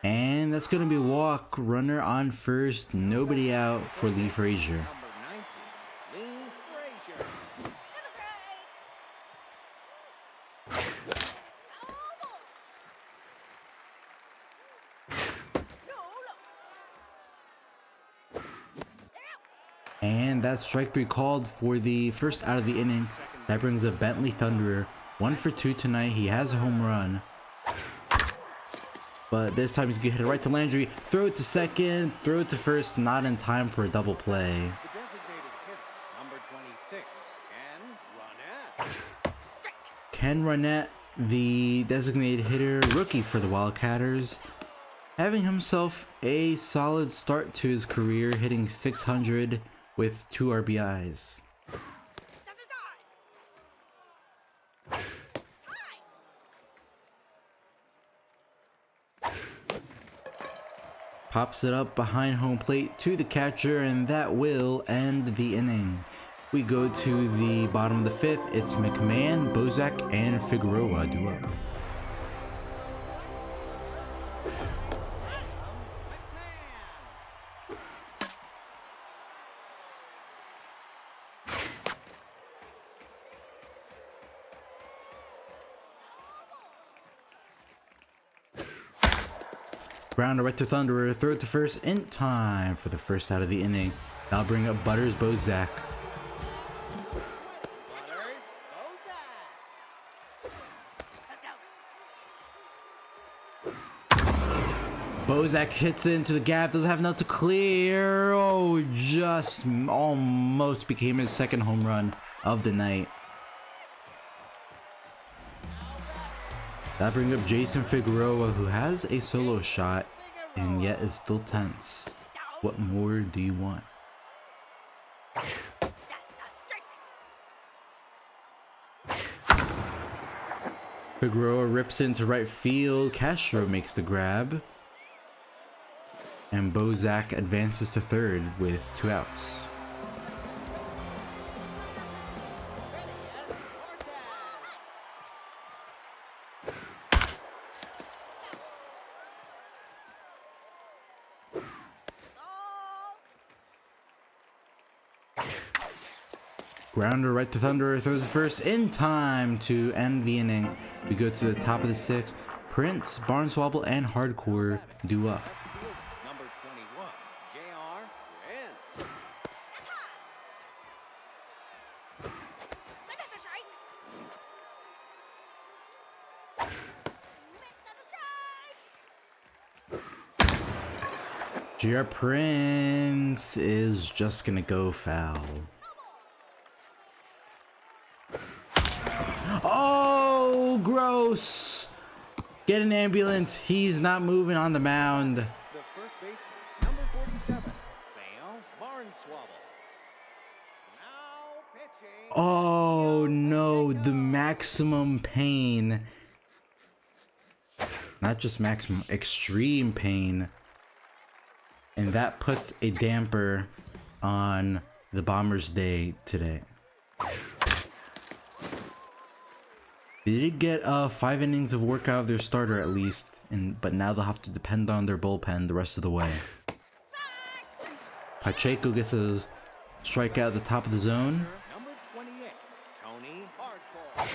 And that's gonna be a walk. Runner on first, nobody out for Lee Frazier. Number And that's strike 3 called for the first out of the inning. That brings up Bentley Thunderer. 1 for 2 tonight. He has a home run. But this time he's gonna hit it right to Landry. Throw it to second. Throw it to first. Not in time for a double play. The designated hitter, number 26, Ken Ronette. Ken Ronette, the designated hitter, rookie for the Wildcatters, having himself a solid start to his career, hitting .600 with 2 RBIs. Das ist ein. Pops it up behind home plate to the catcher, and that will end the inning. We go to the bottom of the 5th. It's McMahon, Bozak, and Figueroa due up. Grounder right to Thunderer, throw it to first in time for the first out of the inning. That'll bring up Butters Bozak. Butters, Bozak. Bozak hits it into the gap, doesn't have enough to clear. Oh, just almost became his second home run of the night. That brings up Jason Figueroa, who has a solo shot and yet is still tense. What more do you want? That's a strike. Figueroa rips into right field. Castro makes the grab. And Bozak advances to third with 2 outs. Grounder right to Thunderer, throws it first in time to end the inning. We go to the top of the 6th. Prince, Barnswobble, and Hardcore due up. Number 21, J.R. Prince. Das ist ein Strike. JR Prince is just gonna go foul. Oh, gross! Get an ambulance. He's not moving on the mound. The first baseman, number 47, Theo Barnswobble. Now pitching. Oh no, the maximum pain. Not just maximum, extreme pain. And that puts a damper on the Bombers' day today. They did get 5 innings of work out of their starter at least, but now they'll have to depend on their bullpen the rest of the way. Pacheco gets a strikeout at the top of the zone. Number 28, Tony Hardcore.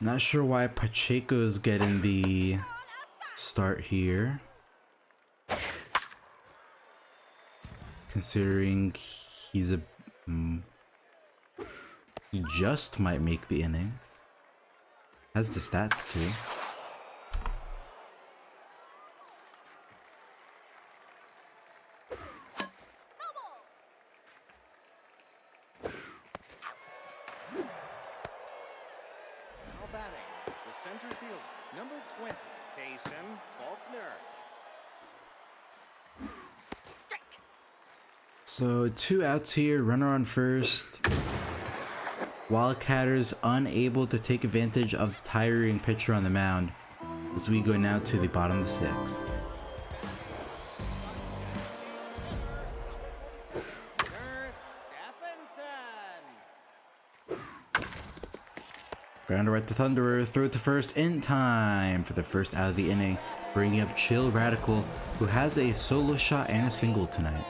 Not sure why Pacheco's getting the start here, considering he's he just might make the inning. Has the stats too. Now batting, the center fielder, number 20, Kason Faulkner. Strike. So 2 outs here, runner on first. Wildcatters unable to take advantage of the tiring pitcher on the mound as we go now to the bottom of the 6th. Kurt Stephenson. Grounder right to Thunderer, throw it to first in time for the first out of the inning, bringing up Chill Radical, who has a solo shot and a single tonight.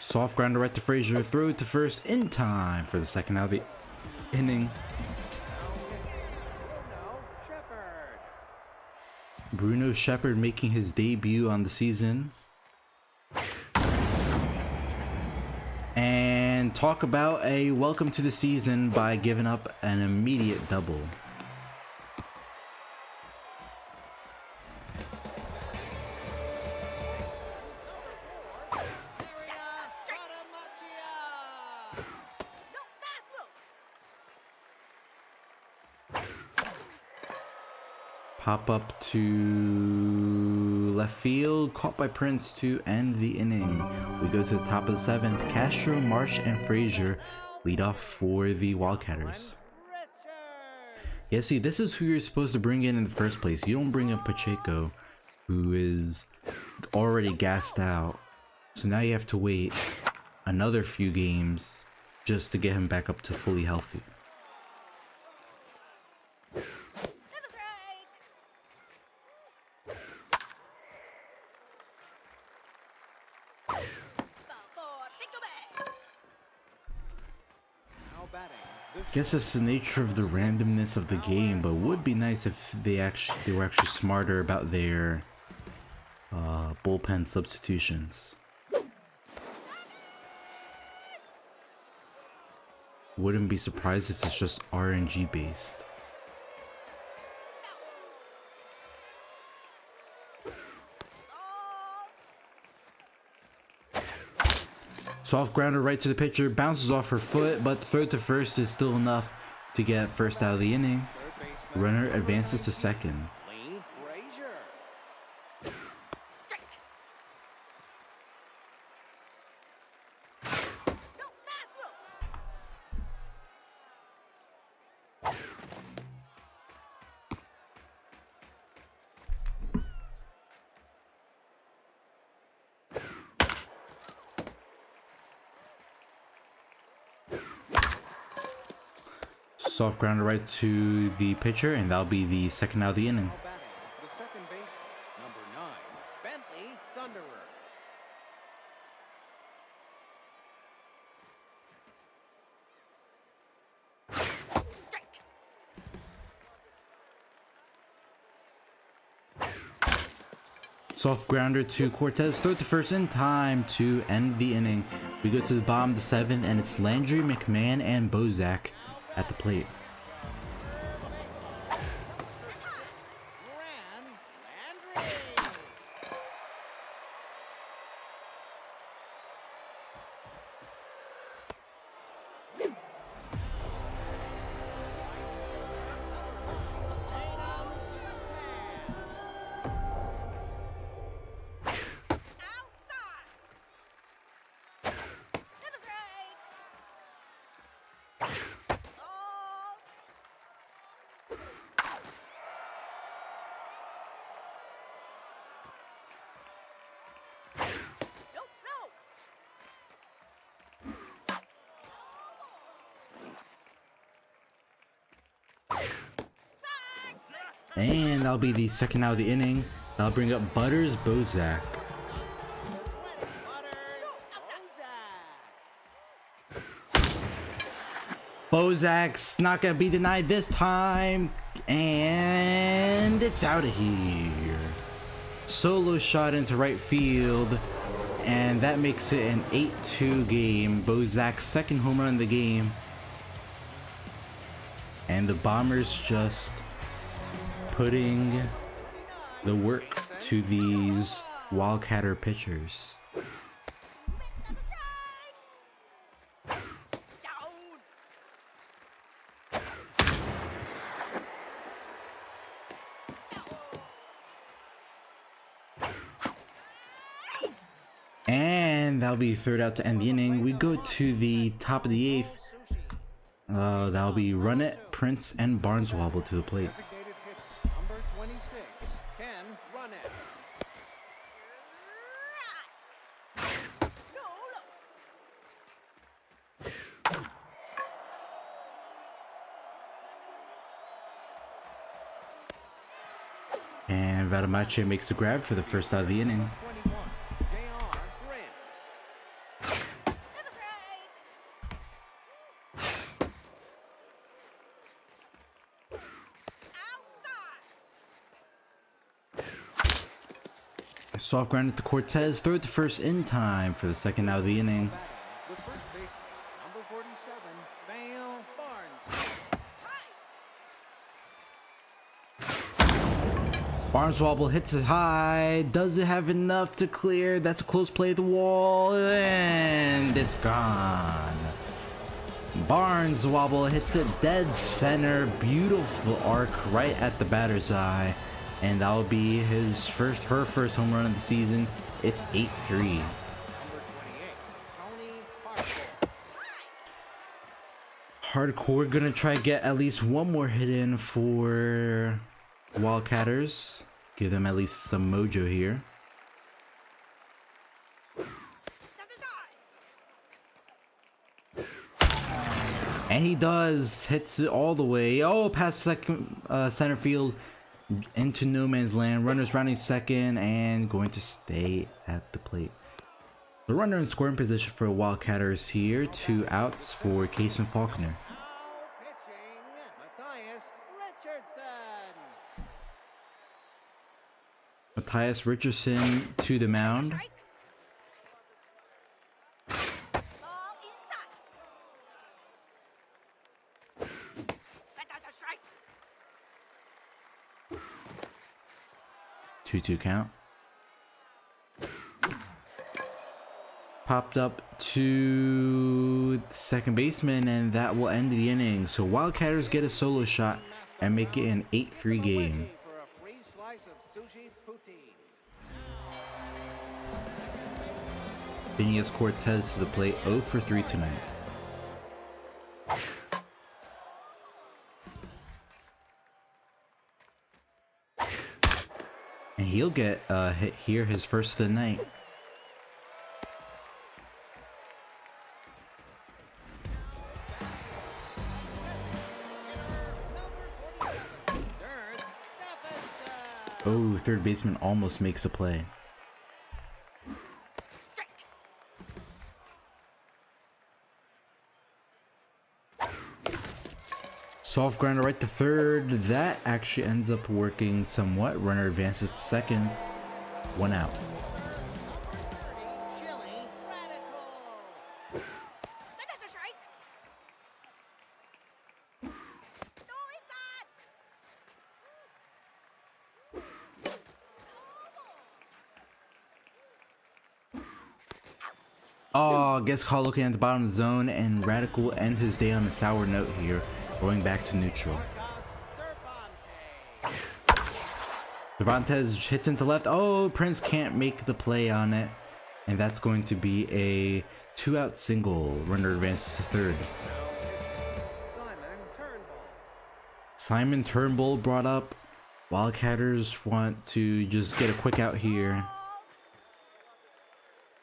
Soft grounder right to Frazier, throw it to first in time for the second out of the inning. Bruno Shepard making his debut on the season. And talk about a welcome to the season by giving up an immediate double. No, fast move. Pop up to left field, caught by Prince to end the inning. We go to the top of the 7th. Castro, Marsh, and Frazier lead off for the Wildcatters. Yeah, see, this is who you're supposed to bring in the first place. You don't bring in Pacheco, who is already gassed out. So now you have to wait another few games just to get him back up to fully healthy. That's a strike. Ball four. Take a bag. Now batting. The Guess it's the nature of the randomness of the game, but it would be nice if they were actually smarter about their bullpen substitutions. Wouldn't be surprised if it's just RNG based. Soft grounder right to the pitcher, bounces off her foot, but the throw to first is still enough to get first out of the inning. third baseman. Runner advances to second. Lee Frazier. Strike. No, fast move. Soft grounder right to the pitcher, and that'll be the second out of the inning. Now batting. The second baseman. Number 9. Bentley Thunderer. Strike. Soft grounder to Cortez, throw to first in time to end the inning. We go to the bottom of the 7th, and it's Landry, McMahon, and Bozak at the plate. Gran Landry. Outside. That's a strike. Oh. No, no. And that'll be the second out of the inning. That'll bring up Butters Bozak. Bozak's not gonna be denied this time, and it's out of here. Solo shot into right field, and that makes it an 8-2 game. Bozak's second home run of the game, and the Bombers just putting the work to these Wildcatter pitchers. That's a strike. Down. And that'll be third out to end the inning. We go to the top of the 8th. That'll be Runnett, Prince, and Barneswobble to the plate. Designated hitter. Number 26. Ken Runnett. No, no. And Vadamache makes the grab for the first out of the inning. 21. J.R. Prince. That's a strike. Outside. Soft grounded to Cortez. Throw it to first in time for the second out of the inning. The first baseman, number 47, Vale Barnes. Barneswobble hits it high. Does it have enough to clear? That's a close play at the wall, and it's gone. Barneswobble hits it dead center. Beautiful arc right at the batter's eye, and that'll be her first home run of the season. It's 8-3. Number 28, Tony Hardcore. Hardcore gonna try to get at least one more hit in for Wildcatters. Give them at least some mojo here. And he does. Hits it all the way. Oh, past second center field into no man's land. Runners rounding second and going to stay at the plate. The runner in scoring position for Wildcatters here. 2 outs for Case and Faulkner. Now pitching, Matthias Richardson. Matthias Richardson to the mound. Strike. Ball inside. That's a strike. 2-2 count. Popped up to second baseman, and that will end the inning. So Wildcatters get a solo shot and make it an 8-3 game. For a free slice of sushi poutine. Phineas Cortez to the plate, 0 for 3 tonight. And he'll get a hit here, his first of the night. Third, Stephenson. Oh, third baseman almost makes a play. Strike. Soft grounder right to third. That actually ends up working somewhat. Runner advances to second. 1 out. Chili Radical. That's a strike. No inside. Oh, gets caught looking at the bottom of the zone, and Radical will end his day on a sour note here, going back to neutral. Cervantes. Cervantes hits into left. Oh, Prince can't make the play on it, and that's going to be a 2-out single. Runner advances to third. Simon Turnbull. Simon Turnbull brought up. Wildcatters want to just get a quick out here.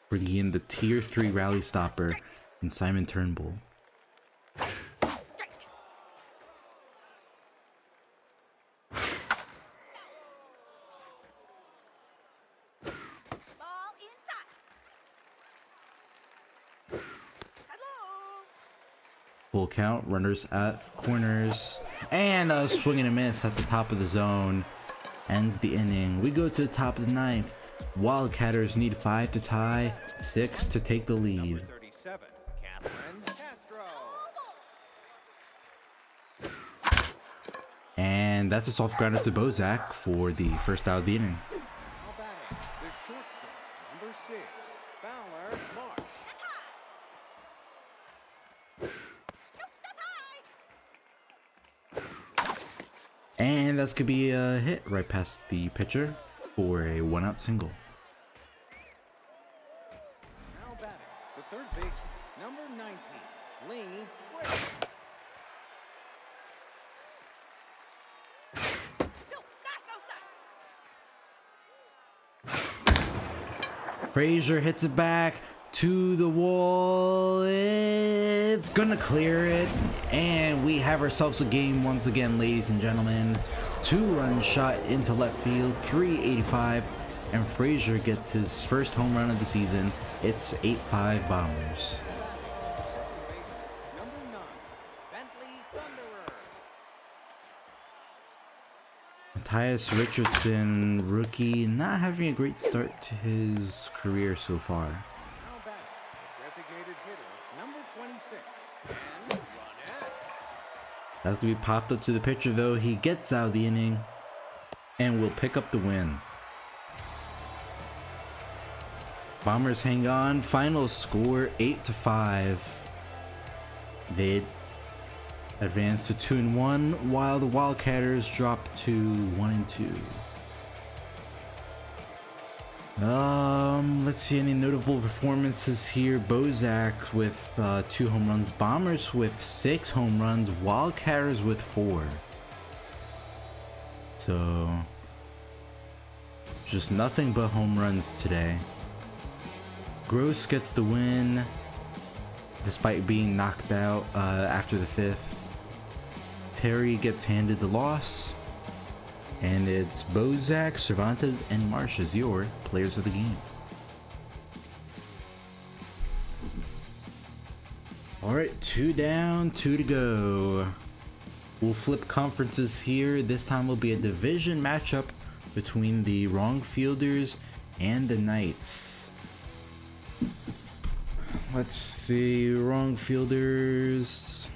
Bringing in the tier 3 rally stopper and Simon Turnbull. Strike. Ball inside. Hello. Full count, runners at corners, and a swing and a miss at the top of the zone. Ends the inning. We go to the top of the ninth. Wildcatters need 5 to tie, 6 to take the lead. 37, Catherine Castro. And that's a soft grounder to Bozak for the first out of the inning. Now batting, the shortstop, number 6, Fowler Marsh. And that's gonna be a hit right past the pitcher for a 1-out single. Now batting, the third baseman, number 19, Lee Frazier. No, that's outside. Frazier hits it back to the wall. It's gonna clear it, and we have ourselves a game once again, ladies and gentlemen. 2-run shot into left field, 385, and Frazier gets his first home run of the season. It's 8-5 Bombers. Second baseman, number 9, Bentley Thunderer. Matthias Richardson, rookie, not having a great start to his career so far. Now batting, designated hitter, number 26, and Ronette. Has to be popped up to the pitcher though. He gets out of the inning and will pick up the win. Bombers hang on. Final score 8-5. They advance to 2-1 while the Wildcatters drop to 1-2. Let's see any notable performances here. Bozak with 2 home runs, Bombers with 6 home runs, Wildcatters with 4. So just nothing but home runs today. Gross gets the win despite being knocked out after the 5th. Terry gets handed the loss. And it's Bozak, Cervantes, and Marsh as your players of the game. Alright, 2 down, 2 to go. We'll flip conferences here. This time will be a division matchup between the Wrong Fielders and the Knights. Let's see, Wrong Fielders.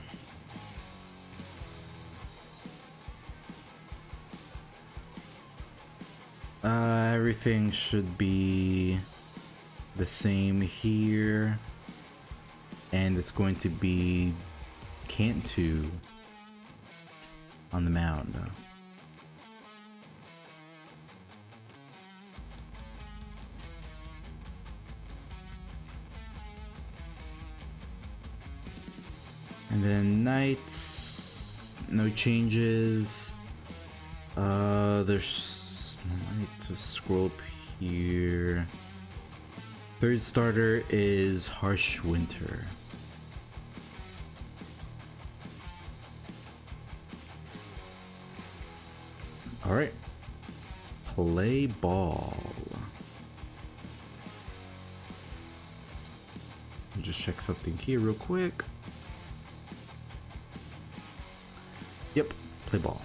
Everything should be the same here. And it's going to be Cantu on the mound. And then Knights, no changes. I need to scroll up here. Third starter is Harsh Winter. All right, play ball. I'll just check something here real quick. Yep, play ball.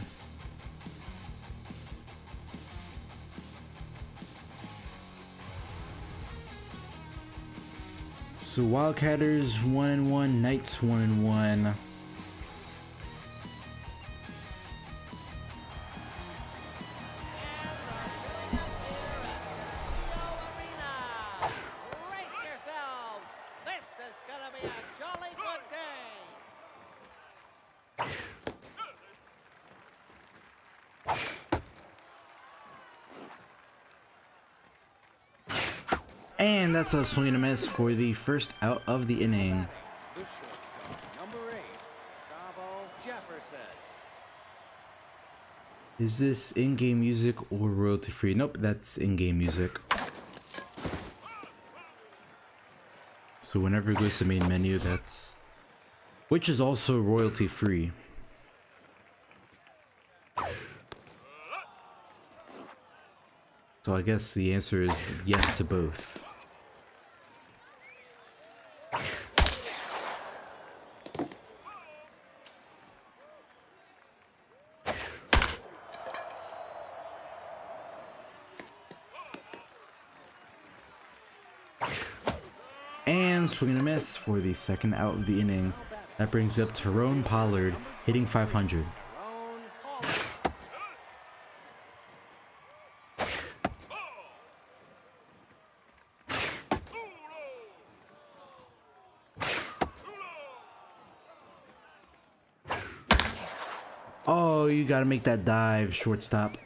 So Wildcatters 1-1, Knights 1-1. Brace yourselves. This is gonna be a jolly good day. And that's a swing and a miss for the first out of the inning. The shortstop, number 8, Gustavo Jefferson. Is this in-game music or royalty free? Nope, that's in-game music. So whenever it goes to main menu, that's... which is also royalty free. So I guess the answer is yes to both. And swing and a miss for the second out of the inning. That brings up Tyrone Pollard hitting 500. Oh, you gotta make that dive, shortstop.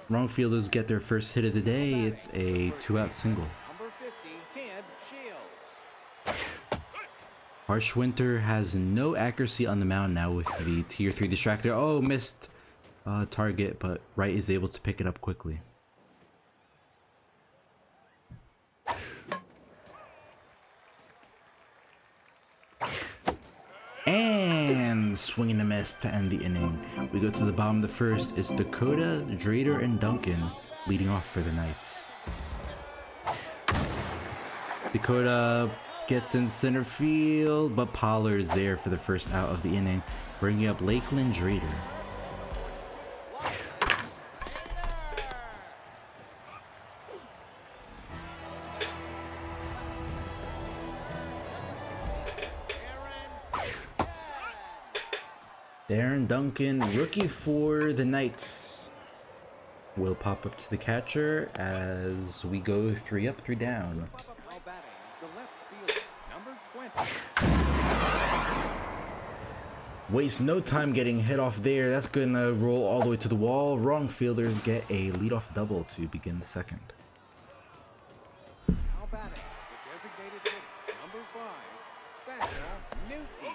Wrong Fielders get their first hit of the day. It's a 2-out single. Number 50, Kid Shields. Harsh Winter has no accuracy on the mound now with the tier 3 distractor. Oh, missed target, but Wright is able to pick it up quickly. And swing and a miss to end the inning. We go to the bottom of the first. It's Dakota, Drader, and Duncan leading off for the Knights. Dakota gets in center field, but Pollard is there for the first out of the inning, bringing up Lakeland Drader. Darren Duncan, rookie for the Knights, will pop up to the catcher as we go 3 up, 3 down. Now batting, the left fielder, number 20. Waste no time getting hit off there. That's gonna roll all the way to the wall. Wrong fielders get a leadoff double to begin the second. Now batting, the designated hitter, number 5, Special Newton.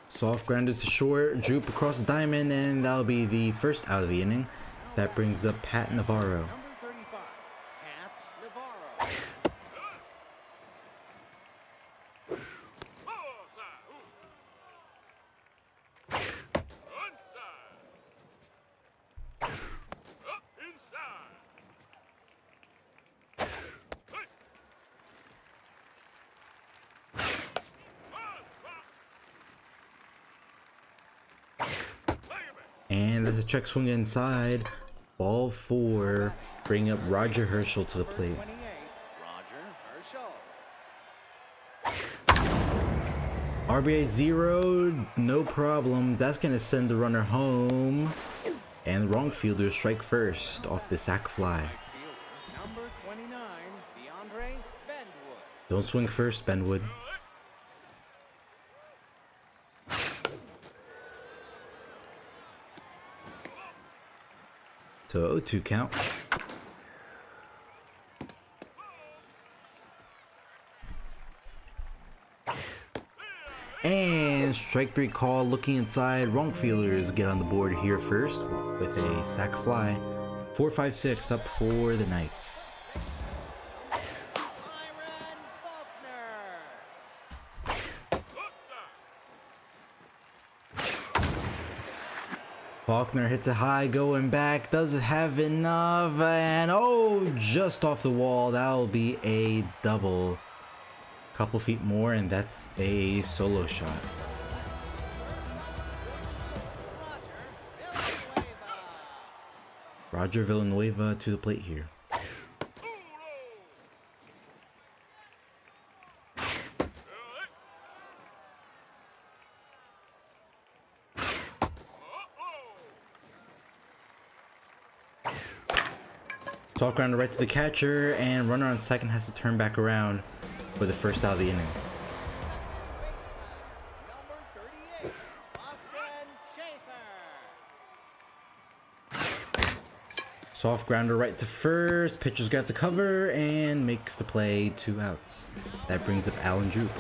Soft grounded to short, droop across the diamond, and that'll be the first out of the inning. That brings up Pat Navarro. Number 35, Pat Navarro. Up inside. And as a check swing inside, ball 4, bring up Roger Herschel to the plate. 28, Roger Herschel. RBI 0, no problem. That's gonna send the runner home. And the wrong fielder strike first off the sac fly. Fielder, number 29, DeAndre Benwood. Don't swing first, Benwood. So 0-2 count. And strike 3 call, looking inside. Wrong fielders get on the board here first with a sac fly. 4-5-6 up for the Knights. Byron Faulkner. Faulkner hits it high, going back, doesn't have enough, and oh, just off the wall. That'll be a double. Couple feet more, and that's a solo shot. Roger Villanueva to the plate here. Talk around right to the catcher, and runner on second has to turn back around for the first out of the inning. Number 38, Austin Schaefer. Soft grounder right to first. Pitcher's got the cover and makes the play, 2 outs. That brings up Alan Droop.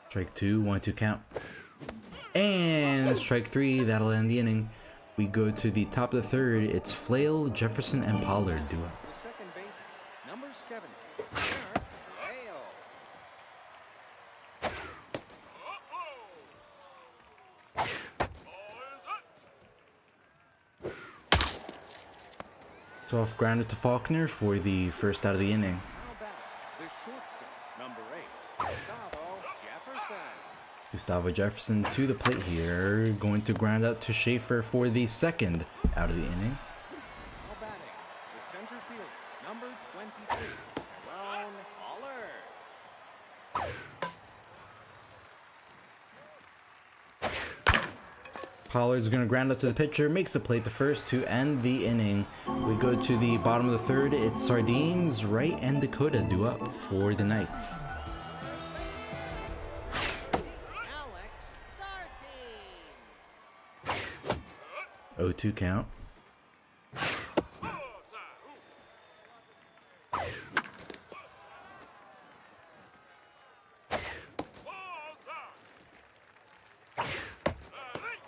Strike 2, 1-2 count. And strike 3, that'll end the inning. We go to the top of the third. It's Flail, Jefferson, and Pollard duo. The second baseman, number 17, Derek Hale. Soft grounder to Faulkner for the first out of the inning. Now batting, the shortstop, number 8, Gustavo Jefferson. Gustavo Jefferson to the plate here, going to ground out to Schaefer for the second out of the inning. Now batting, the center fielder, number 23, Ron Pollard. Pollard's going to ground out to the pitcher, makes the plate the first to end the inning. We go to the bottom of the third. It's Sardines, Wright, and Dakota due up for the Knights. Alex Sardines. 0-2 count.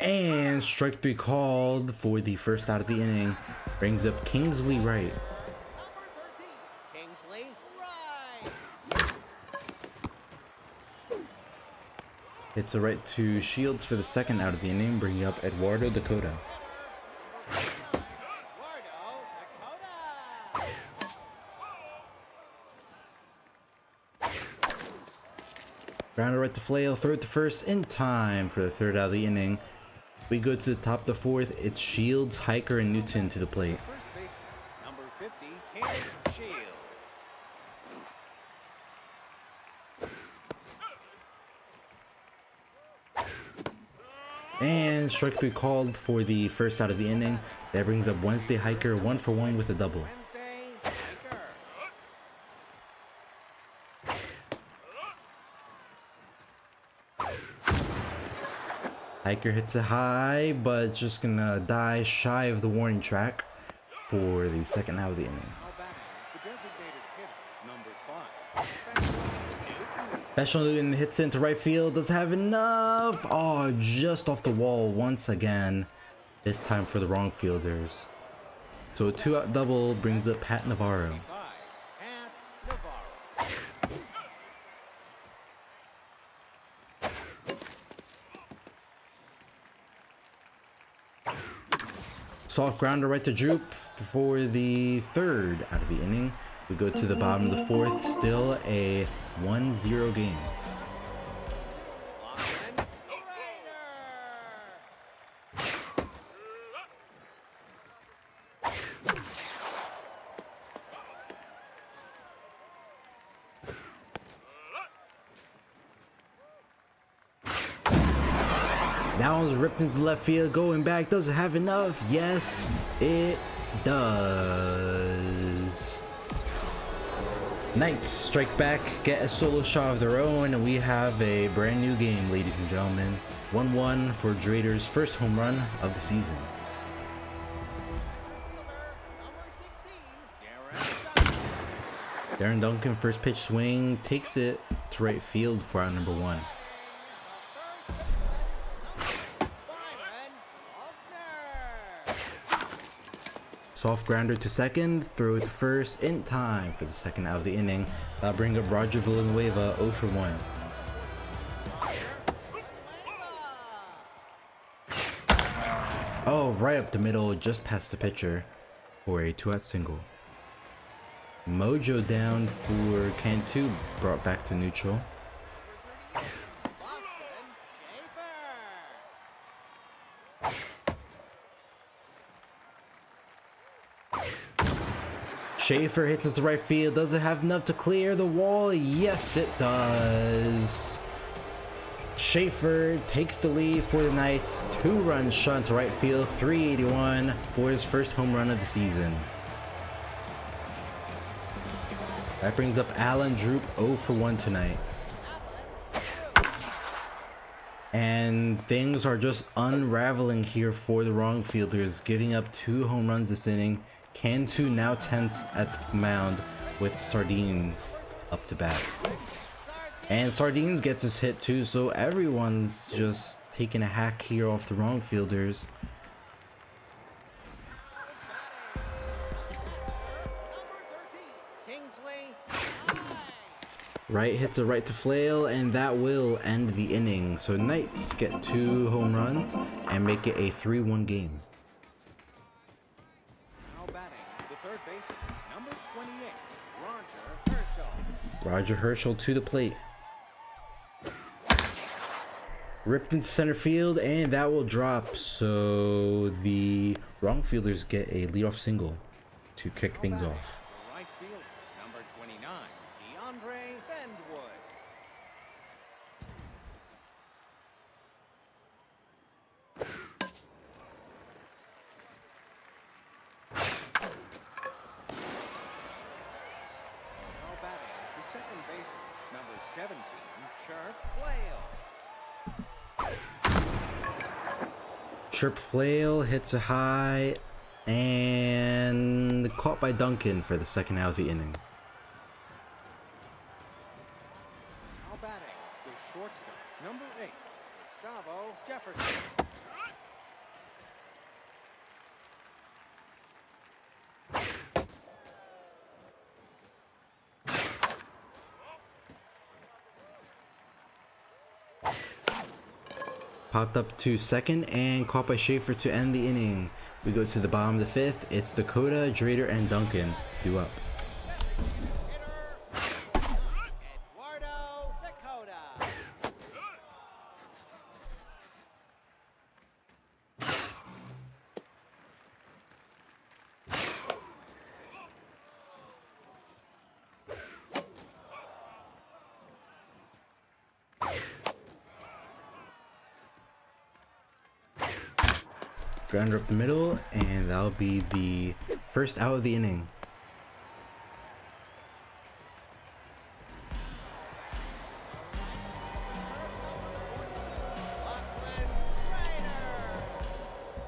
And strike 3 called for the first out of the inning. Brings up Kingsley Wright. Number 13, Kingsley Wright. Hits a right to Shields for the second out of the inning, bringing up Eduardo Dakota. Eduardo Dakota. Grounder right to Flail, throw it to first in time for the third out of the inning. We go to the top of the fourth. It's Shields, Hiker, and Newton to the plate. First baseman, number 50, Ken Shields. And strike three called for the first out of the inning. That brings up Wednesday Hiker 1-for-1 with a double. Wednesday, Hiker. Hiker hits it high, but it's just gonna die shy of the warning track for the second out of the inning. Now batting, the designated hitter, number 5. Special Newton hits into right field, doesn't have enough. Oh, just off the wall once again. This time for the wrong fielders. So a 2-out double brings up Pat Navarro. 5, Pat Navarro. Soft grounder right to Droop for the third out of the inning. We go to the bottom of the fourth, still a 1-0 game. Line, Raider. That one's ripped into left field, going back, doesn't have enough. Yes, it does. Knights strike back, get a solo shot of their own, and we have a brand new game, ladies and gentlemen. 1-1 for Drader's first home run of the season. Number 16, Darren Duncan, first pitch swing, takes it to right field for out number 1. Byron Faulkner. Soft grounder to second, throw it to first in time for the second out of the inning. That'll bring up Roger Villanueva 0-for-1. Oh, right up the middle, just past the pitcher for a 2-out single. Mojo down for Cantu, brought back to neutral. Boston Schaefer. Schaefer hits us to right field, doesn't have enough to clear the wall. Yes, it does. Schaefer takes the lead for the Knights. 2-run shot to right field, 381 for his first home run of the season. That brings up Alan Droop 0-for-1 tonight. And things are just unraveling here for the wrong fielders, giving up 2 home runs this inning. Cantu now tense at the mound with Sardines up to bat. And Sardines gets his hit too, so everyone's just taking a hack here off the wrong fielders. Kingsley. Right hits a right to Flail, and that will end the inning. So Knights get 2 home runs and make it a 3-1 game. Now batting, the third baseman, number 28, Roger Herschel. Roger Herschel to the plate. Ripped into center field, and that will drop. So the wrong fielders get a leadoff single to kick things off. The right fielder, number 29, DeAndre Bendwood. Now batting, the second baseman, number 17, Chirp Flail. Chirp Flail hits a high and caught by Duncan for the second out of the inning. Now batting, the shortstop, number 8, Gustavo Jefferson. Popped up to second and caught by Schaefer to end the inning. We go to the bottom of the fifth. It's Dakota, Drader, and Duncan due up. Hitter, Eduardo Dakota. Grounder up the middle, and that'll be the first out of the inning.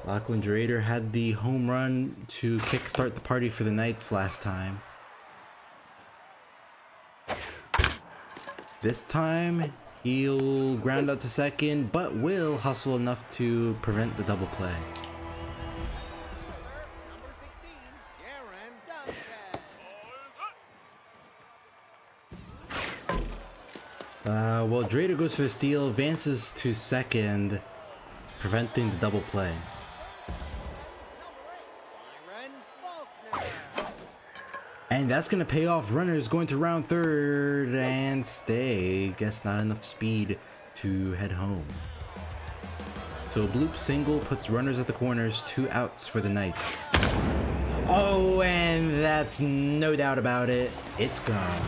Lachlan Drader had the home run to kickstart the party for the Knights last time. This time, he'll ground out to second, but will hustle enough to prevent the double play. Number 16, Darren Duncan. Well, Drader goes for the steal, advances to second, preventing the double play. Byron Faulkner. And that's gonna pay off. Runners going to round third and stay. Guess not enough speed to head home. So a bloop single puts runners at the corners, 2 outs for the Knights. Oh, and that's no doubt about it. It's gone.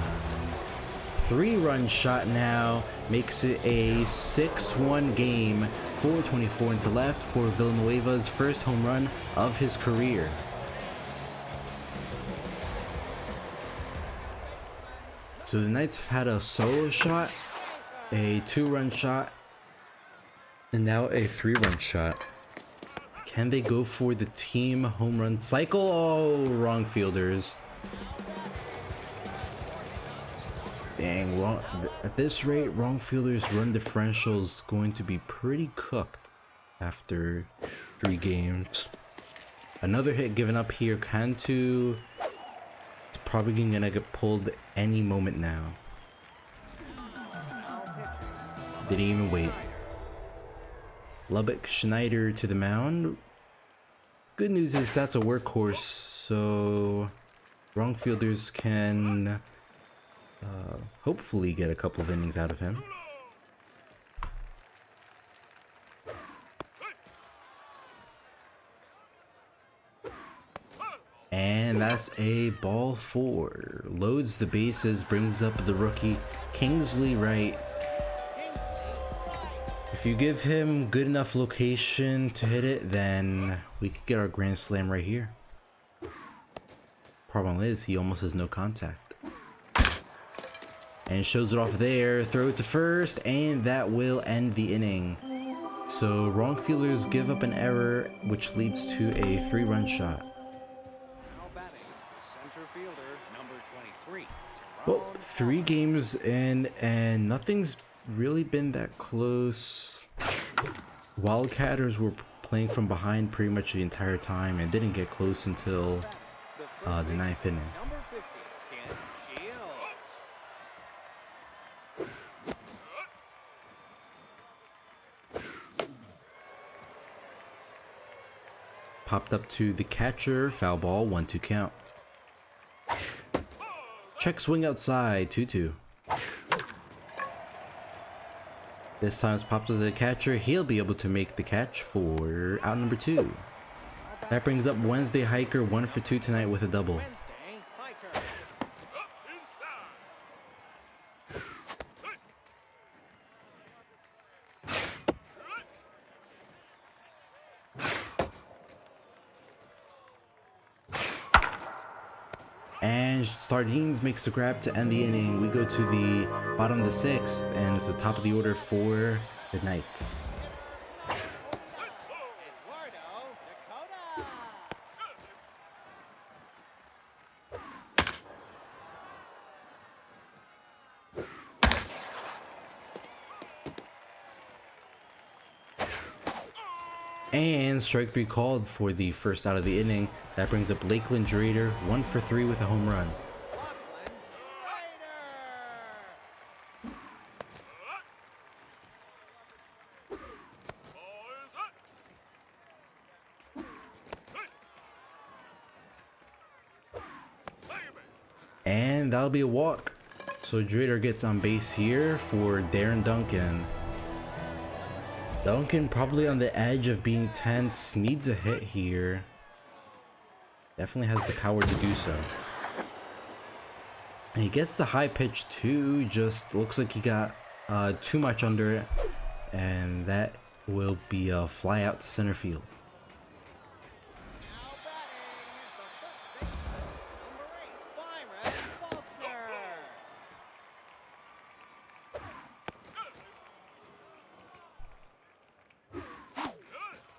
3-run shot now makes it a 6-1 game. 4:24 into left for Villanueva's first home run of his career. So the Knights have had a solo shot, a 2-run shot, and now a 3-run shot. Can they go for the team home run cycle? Oh, wrong fielders. Dang, wrong. At this rate, wrong fielders' run differential is going to be pretty cooked after 3 games. Another hit given up here. Cantu is probably gonna get pulled any moment now. Didn't even wait. Lubbock Schneider to the mound. Good news is that's a workhorse, so wrong fielders can hopefully get a couple of innings out of him. And that's a ball 4. Loads the bases, brings up the rookie Kingsley Wright. If you give him good enough location to hit it, then we could get our grand slam right here. Problem is, he almost has no contact. And shows it off there, throw it to first, and that will end the inning. So wrong fielders give up an error, which leads to a 3-run shot. Now batting, center fielder, number 23. Well, 3 games in, and nothing's really been that close. Wildcatters were playing from behind pretty much the entire time and didn't get close until the 9th inning. Number 50, Ken Shields. Popped up to the catcher, foul ball, 1-2 count. Check swing outside, 2-2. This time it's popped to the catcher. He'll be able to make the catch for out number 2. That brings up Wednesday Hiker, 1 for 2 tonight with a double. Wednesday, Hiker. And Sardines makes the grab to end the inning. We go to the bottom of the 6th, and it's the top of the order for the Knights. Eduardo Dakota. And strike 3 called for the first out of the inning. That brings up Lakeland Drader, 1 for 3 with a home run. Lachlan Ryder. And that'll be a walk. So Drader gets on base here for Darren Duncan. Duncan probably on the edge of being tense, needs a hit here. Definitely has the power to do so. And he gets the high pitch too, just looks like he got too much under it. And that will be a fly out to center field.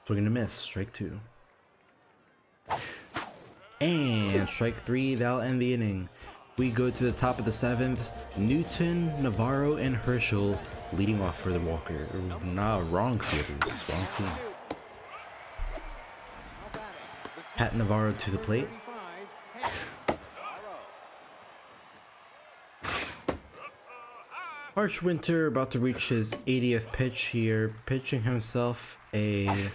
Swing and a miss. Strike 2. And strike 3. That'll end the inning. We go to the top of the 7th. Newton, Navarro, and Herschel leading off for the Walker. Nah, wrong fielders. Wrong team. Now batting, the Pat Navarro to the plate. 35, Pat Navarro. Harsh Winter about to reach his 80th pitch here, pitching himself a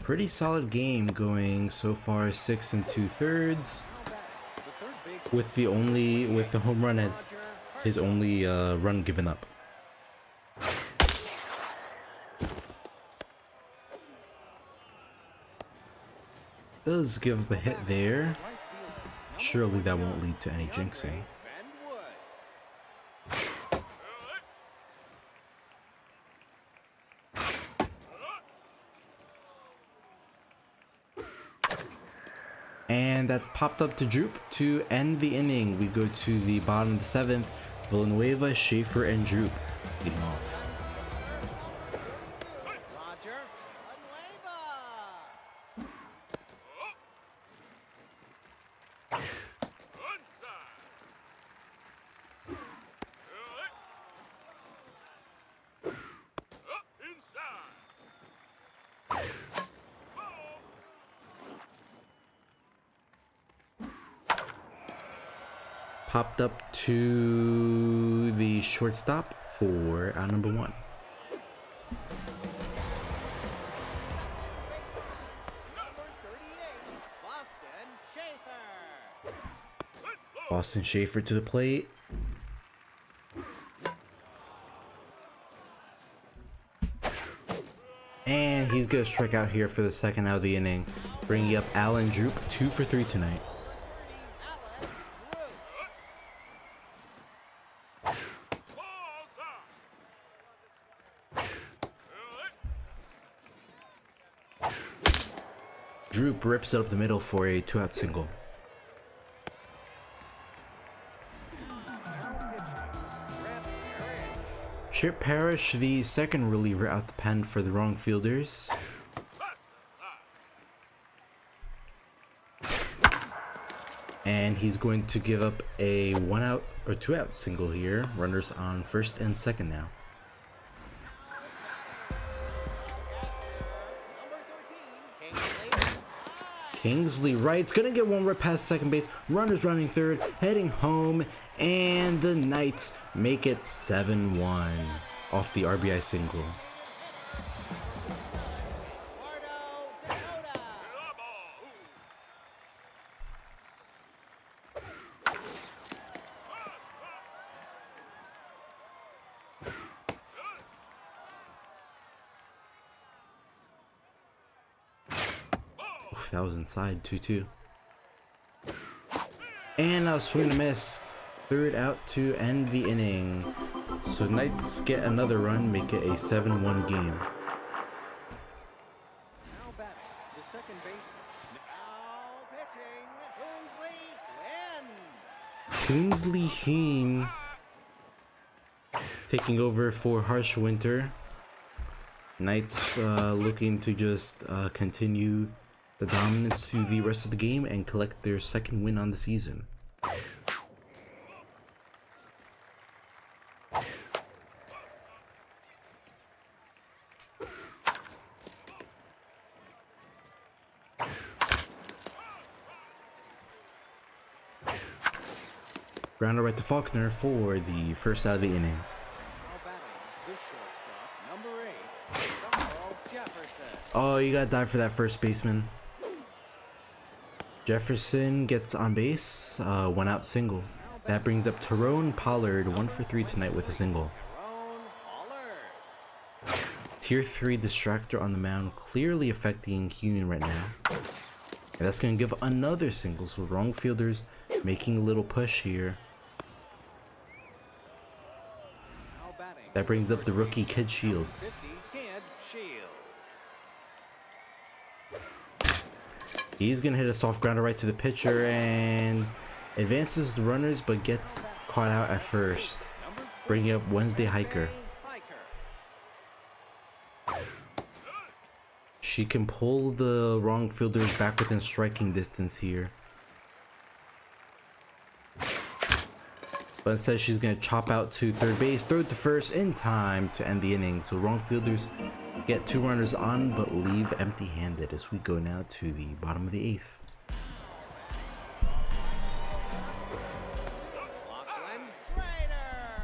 pretty solid game, going so far 6 2/3, The third baseman, with the home run as his only run given up. Does give up a hit there. right fielder, Surely that won't lead to any jinxing. Ben Wood. And that's popped up to Droop to end the inning. We go to the bottom of the 7th. Villanueva, Schaefer, and Droop leading off. Roger. Popped up to the shortstop for out number 1. Number 38, Boston Schaefer. Austin Schaefer to the plate. And he's gonna strike out here for the second out of the inning, bringing up Alan Droop 2 for 3 tonight. Droop rips it up the middle for a 2-out single. Chip Parrish, the second reliever out the pen for the wrong fielders. And he's going to give up a 1-out or 2-out single here. Runners on first and second now. Number 13, Kingsley Wright's gonna get one right past second base. Runners running third, heading home, and the Knights make it 7-1 off the RBI single. Eduardo Dakota. Oof, that was inside 2-2. And a swing and a miss. Third out to end the inning. So Knights get another run, make it a 7-1 game. Now batting, the second baseman. Now pitching, Kingsley Wynn. Kingsley Heen taking over for Harsh Winter. Knights looking to just continue the dominance to the rest of the game and collect their second win on the season. Grounder right to Faulkner for the first out of the inning. Now batting, the shortstop, number 8, Carl Jefferson. Oh, you gotta dive for that first baseman. Jefferson gets on base, 1-out single. That brings up Tyrone Pollard 1 for 3 tonight with a single. Ron Pollard. Tier 3 distractor on the mound, clearly affecting Hune right now. And that's gonna give another single, so wrong fielders making a little push here. Now batting, That brings up the rookie Kid Shields. 50, Kid Shields. He's gonna hit a soft grounder right to the pitcher and advances the runners but gets caught out at first, Number bringing up Wednesday Hiker. Hiker. She can pull the wrong fielders back within striking distance here. But instead she's gonna chop out to third base, throw it to first in time to end the inning. So wrong fielders get 2 runners on but leave empty-handed as we go now to the bottom of the 8th. Lachlan Drader.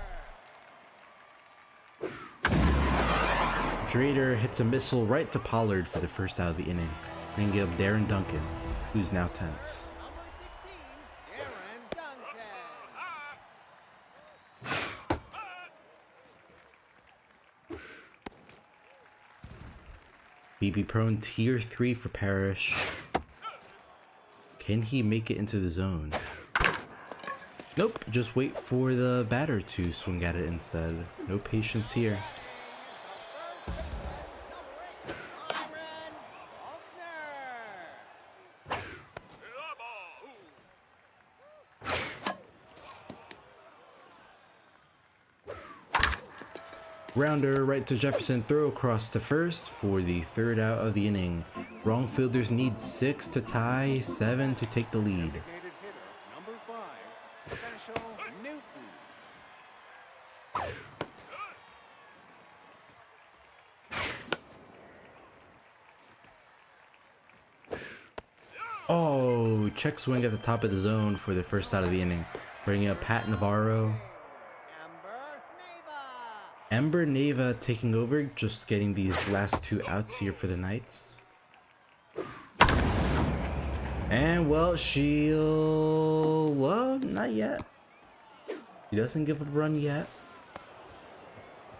Drader hits a missile right to Pollard for the first out of the inning, bringing up Darren Duncan, who's now tense. Number 16, Aaron Duncan. BB prone tier 3 for Parrish. Can he make it into the zone? Nope, just wait for the batter to swing at it instead. No patience here. Aaron Faulkner. Rounder right to Jefferson, throw across to first for the 3rd out of the inning. Wrong fielders need 6 to tie, 7 to take the lead. Designated hitter, number 5, Special Newton. Oh, check swing at the top of the zone for the 1st out of the inning, bringing up Pat Navarro. Amber Neva. Ember Neva taking over, just getting these last 2 outs here for the Knights. And well, well, not yet. He doesn't give up a run yet.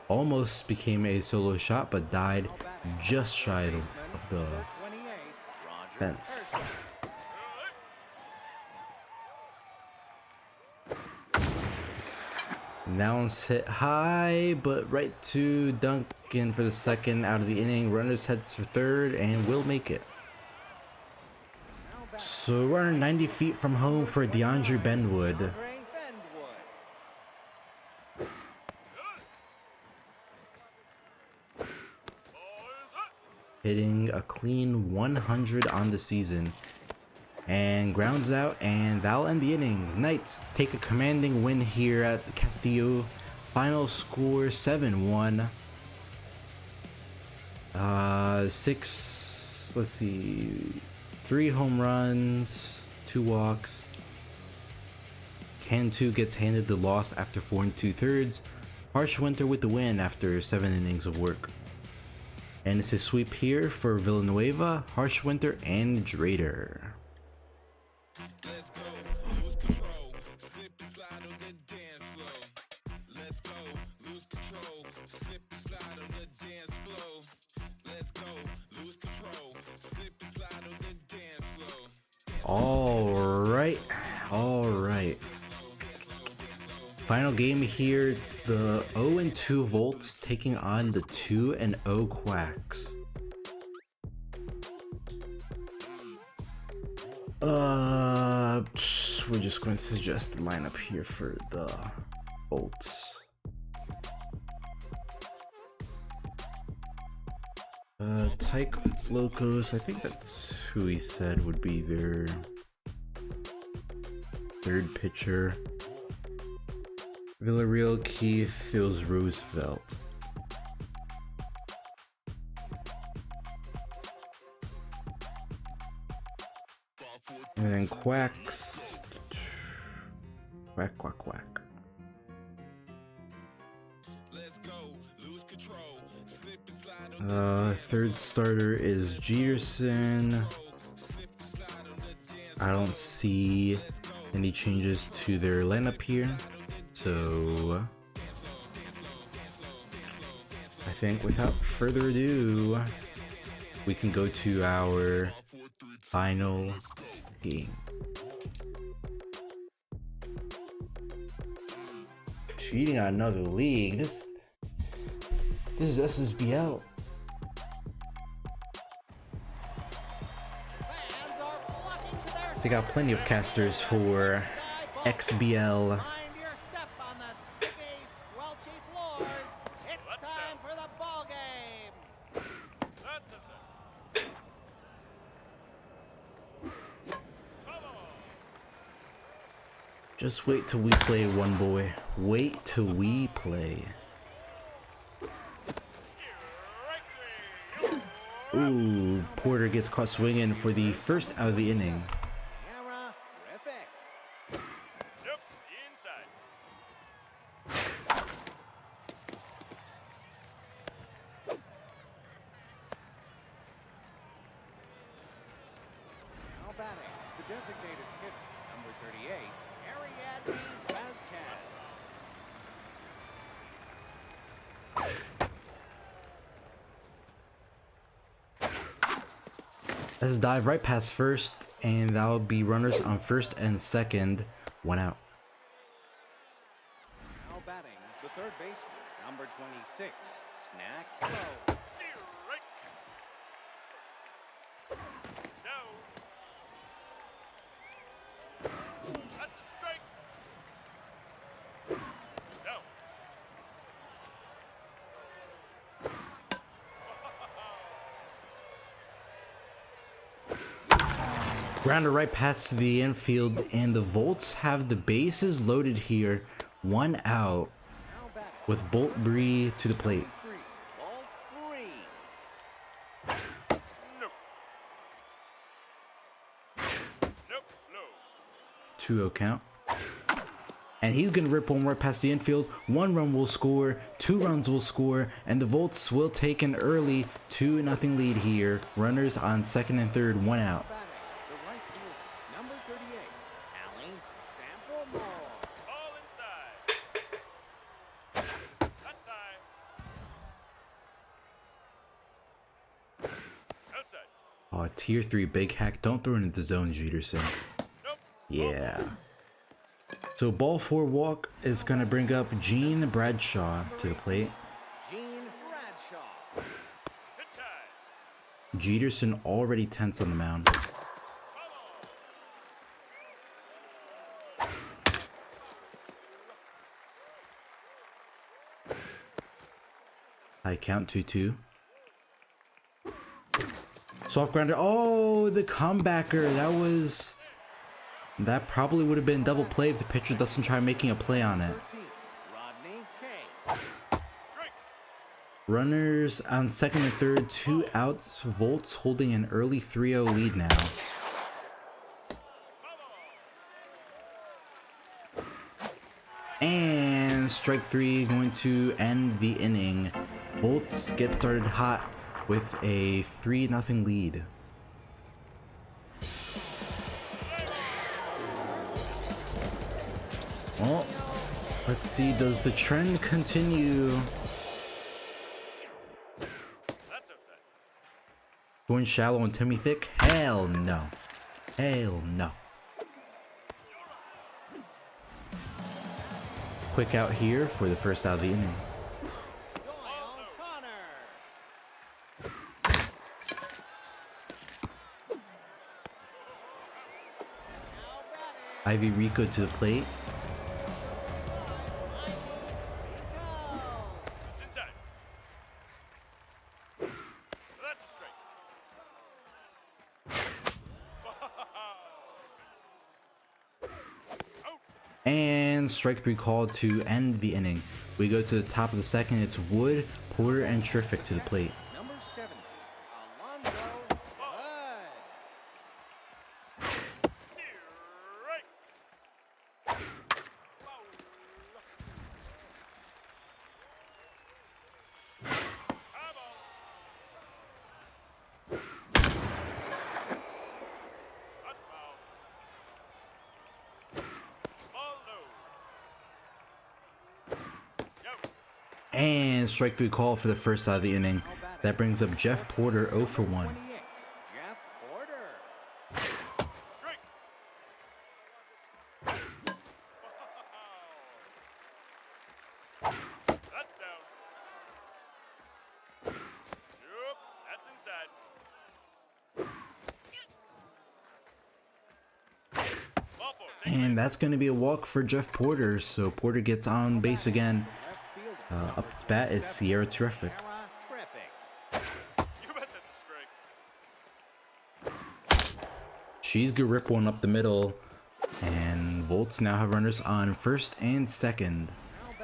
Almost became a solo shot, but died just shy of the 28, Roger fence. Hershey. Now it's hit high, but right to Duncan for the 2nd out of the inning. Runners heads for 3rd and will make it. Now back So runner 90 feet from home for DeAndre Benwood. Andre Benwood. Hitting a clean 100 on the season. And grounds out, and that'll end the inning. Knights take a commanding win here at Castillo. Final score 7-1. 3 home runs, 2 walks. Cantu gets handed the loss after 4 2/3. Harshwinter with the win after 7 innings of work. And it's a sweep here for Villanueva, Harshwinter, and Drader. Let's go, lose control, slip and slide on the dance floor. Let's go, lose control, slip and slide on the dance floor. Let's go, lose control, slip and slide on the dance floor. All right. Final game here. It's the 0-2 Volts taking on the 2-0 Quacks. We're just going to suggest the lineup here for the Volts. Tyke Locos, I think that's who he said would be their 3rd pitcher. Villarreal, Keith, Phils Roosevelt. And then Quacks. Quack, quack, quack. Let's go, lose control, slip and slide on 3rd starter is Jeterson. I don't see any changes to their lineup here. So I think without further ado, we can go to our final game. Cheating on another league. This is SSBL. Fans are flocking to their They got plenty of casters for XBL. Mind your step on the sticky, squelchy floors. It's time for the ball game. Just wait till we play, one boy. Wait till we play. Ooh, Porter gets caught swinging for the first out of the inning. Sierra, terrific. Nope, inside. Now batting, the designated hitter, number 38, Ariadne Vasquez. Let's dive right past first, and that'll be runners on first and second. 1 out. Now batting, the third baseman, number 26, Snack Lowe. Strike. No. That's a strike. No. Grounder right past the infield, and the Volts have the bases loaded here. 1 out Now batting, with Bolt Bree to the plate. 3, ball 3. Nope. Nope. No. 2-0 count. And he's gonna rip one right past the infield. 1 run will score, 2 runs will score, and the Volts will take an early 2-0 lead here. Runners on second and third, 1 out. Batting, the right fielder, number 38, Allie Sample-Moore. All inside. That's high. Outside. Oh, tier 3 big hack. Don't throw it into the zone, Jeterson. Nope. Yeah. So ball 4 walk is gonna bring up Gene Bradshaw to the plate. Gene Bradshaw. Hit time. Jeterson already tense on the mound. Come on. High count 2-2. Soft grounder. Oh, the comebacker. That probably would have been double play if the pitcher doesn't try making a play on it. 13, Rodney K. Strike. Runners on second and third, 2 outs. Volts holding an early 3-0 lead now. And strike 3 going to end the inning. Volts get started hot with a 3-0 lead. Well, let's see, does the trend continue? That's outside. Going shallow on Timmy Thick? Hell no. Hell no. Quick out here for the first out of the inning. Doyle Connor. Now batting, Ivy Rico to the plate. Rico. It's inside. That's a strike. Out. And strike 3 called to end the inning. We go to the top of the second. It's Wood, Porter, and Terrific to the plate. Number 70, Alonzo Bud. Strike. Come on. Hot foul. Ball low. Yo. And strike 3 call for the first out of the inning. That brings up Jeff Porter 0 for 1. 28, Jeff Porter. Strike. That's down. Yep, that's inside. Ball four. Take And that's going to be a walk for Jeff Porter. So Porter gets on base again. Left fielder. Up to bat is Sierra Terrific. Sarah Terrific. You bet that's a strike. She's gonna rip one up the middle, and Volts now have runners on first and second.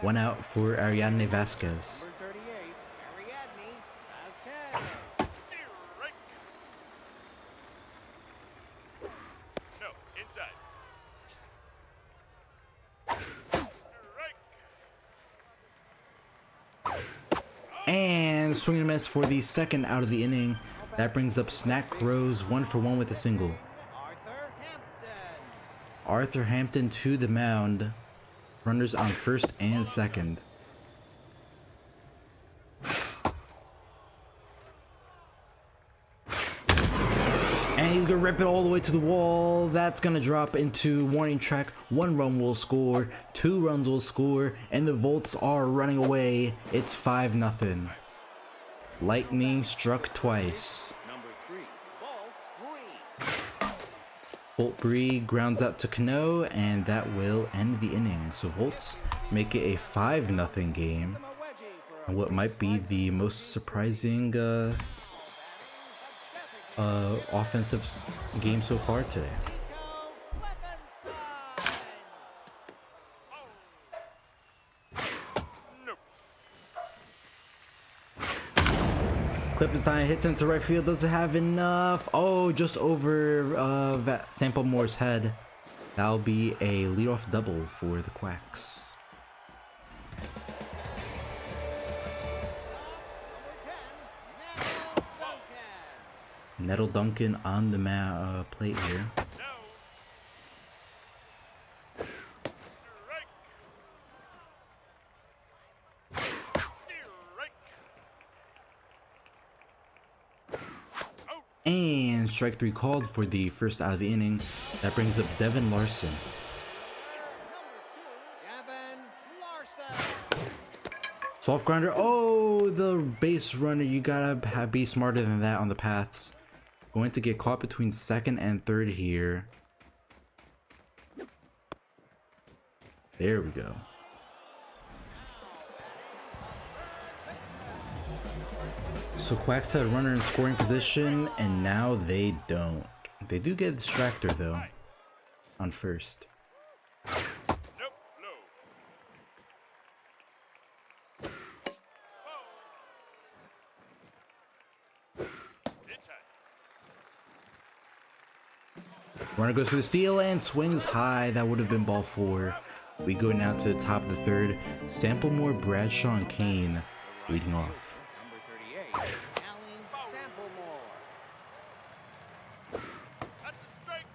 One out for Ariadne Vasquez. Number 38, Ariadne Vasquez. Strike. No, inside. Strike. And swing and miss for the second out of the inning. That brings up Snack Rose 1 for 1 with a single. Arthur Hampton. Arthur Hampton to the mound. Runners on first and second. And he's gonna rip it all the way to the wall. That's gonna drop into warning track. 1 run will score, 2 runs will score, and the Volts are running away. It's 5-0. Lightning struck twice. Number 3, Bolt Bree. Bolt Bree grounds out to Cano, and that will end the inning. So Volts make it a 5-0 game. A wedgie for a And what might be the most surprising offensive game so far today. Klippenstein hits into right field, doesn't have enough. Oh, just over Sample Moore's head. That'll be a leadoff double for the Quacks. Nettle Duncan on the plate here. And strike 3 called for the first out of the inning. That brings up Devin Larson. Gavin Larson. Soft grinder. Oh, the base runner. You gotta be smarter than that on the paths. Going to get caught between second and third here. There we go. So Quacks had a runner in scoring position, and now they don't. They do get a distractor though, on first. Nope, low. Runner goes for the steal and swings high. That would have been ball 4. We go now to the top of the third. Sample Moore, Bradshaw, and Kane leading off. Number 38, Alan Samplemore. That's a strike.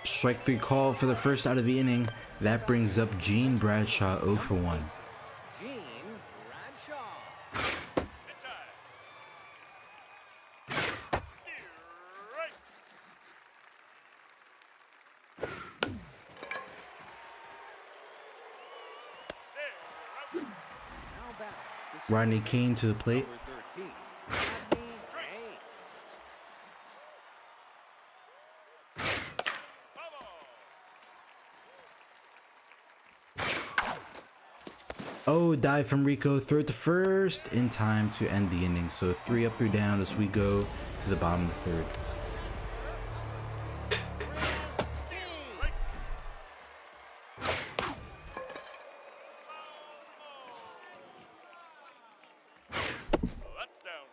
Strike 3 call for the first out of the inning. That brings up Gene Bradshaw 0 for 1. Gene Bradshaw. Now batting, the Rodney Kane to the plate. number 13, Rodney Kane. Oh, dive from Rico. Throw it to first in time to end the inning. So 3 up, 3 down as we go to the bottom of the third. That's down.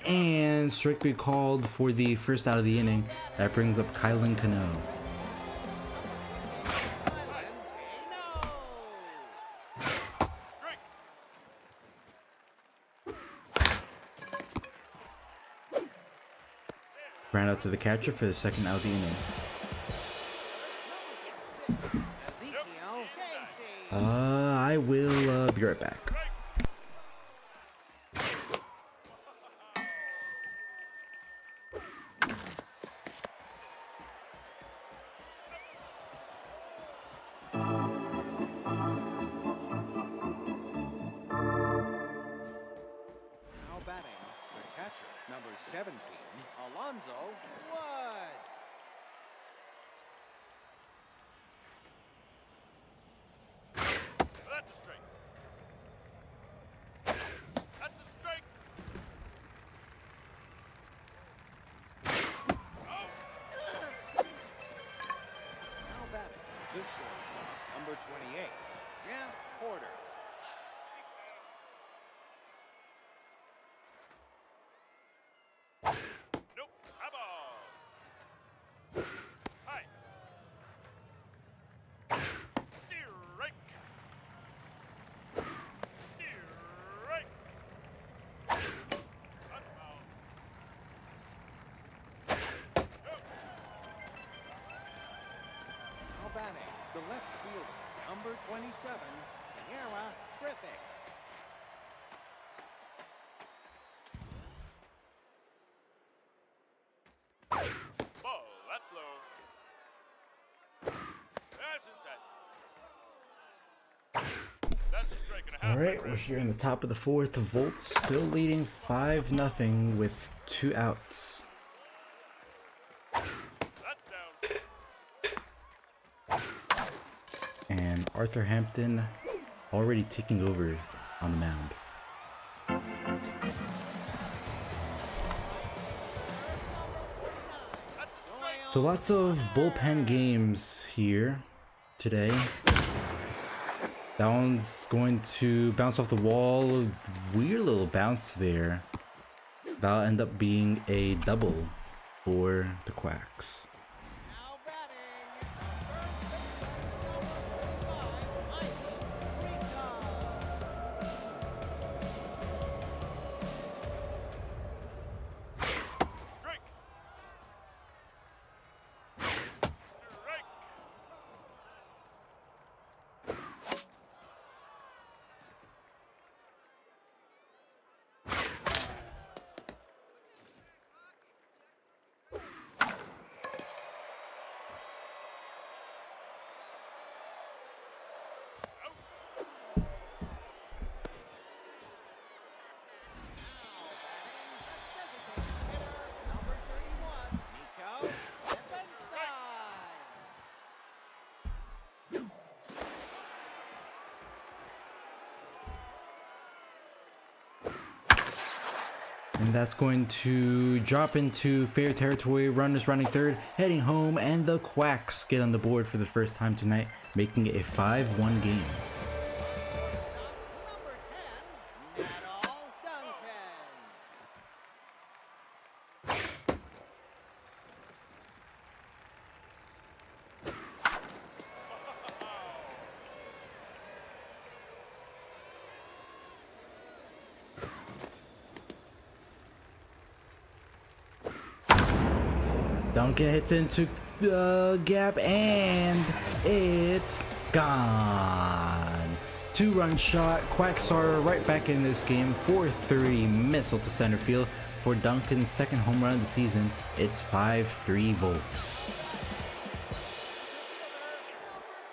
And strictly called for the first out of the inning. That brings up Kylan Cano. Ground out to the catcher for the second out of the inning. Ezekiel Casey. I will be right back. Now batting, the catcher, number 17, Alonzo Wood. That's a strike. That's a strike. Now batting, the shortstop, number 28, Jeff Porter. Nope. High ball. High. Strike. Strike. Unbound. Nope. Now batting, the left fielder, number 27, Sierra Triffic. Ball. That's low. That's inside. That's a strike and a half. All right, my we're friend. here in the top of the fourth. Volts still leading 5-0 with 2 outs. That's down. And Arthur Hampton already taking over on the mound. That's a strike. So lots of bullpen games here today. That one's going to bounce off the wall. Weird little bounce there. That'll end up being a double for the Quacks. Now batting, the first baseman, number 45, Mikey Rita. Strike. Strike. Number 31, Nico Ebenstein. And that's going to drop into fair territory. Runners running third, heading home, and the Quacks get on the board for the first time tonight, making it a 5-1 game. Number 10, Nadal Duncan. Duncan hits into the gap, and it's gone. 2-run shot. Quacks are right back in this game. 430 missile to center field for Duncan's second home run of the season. It's 5-3 Volts.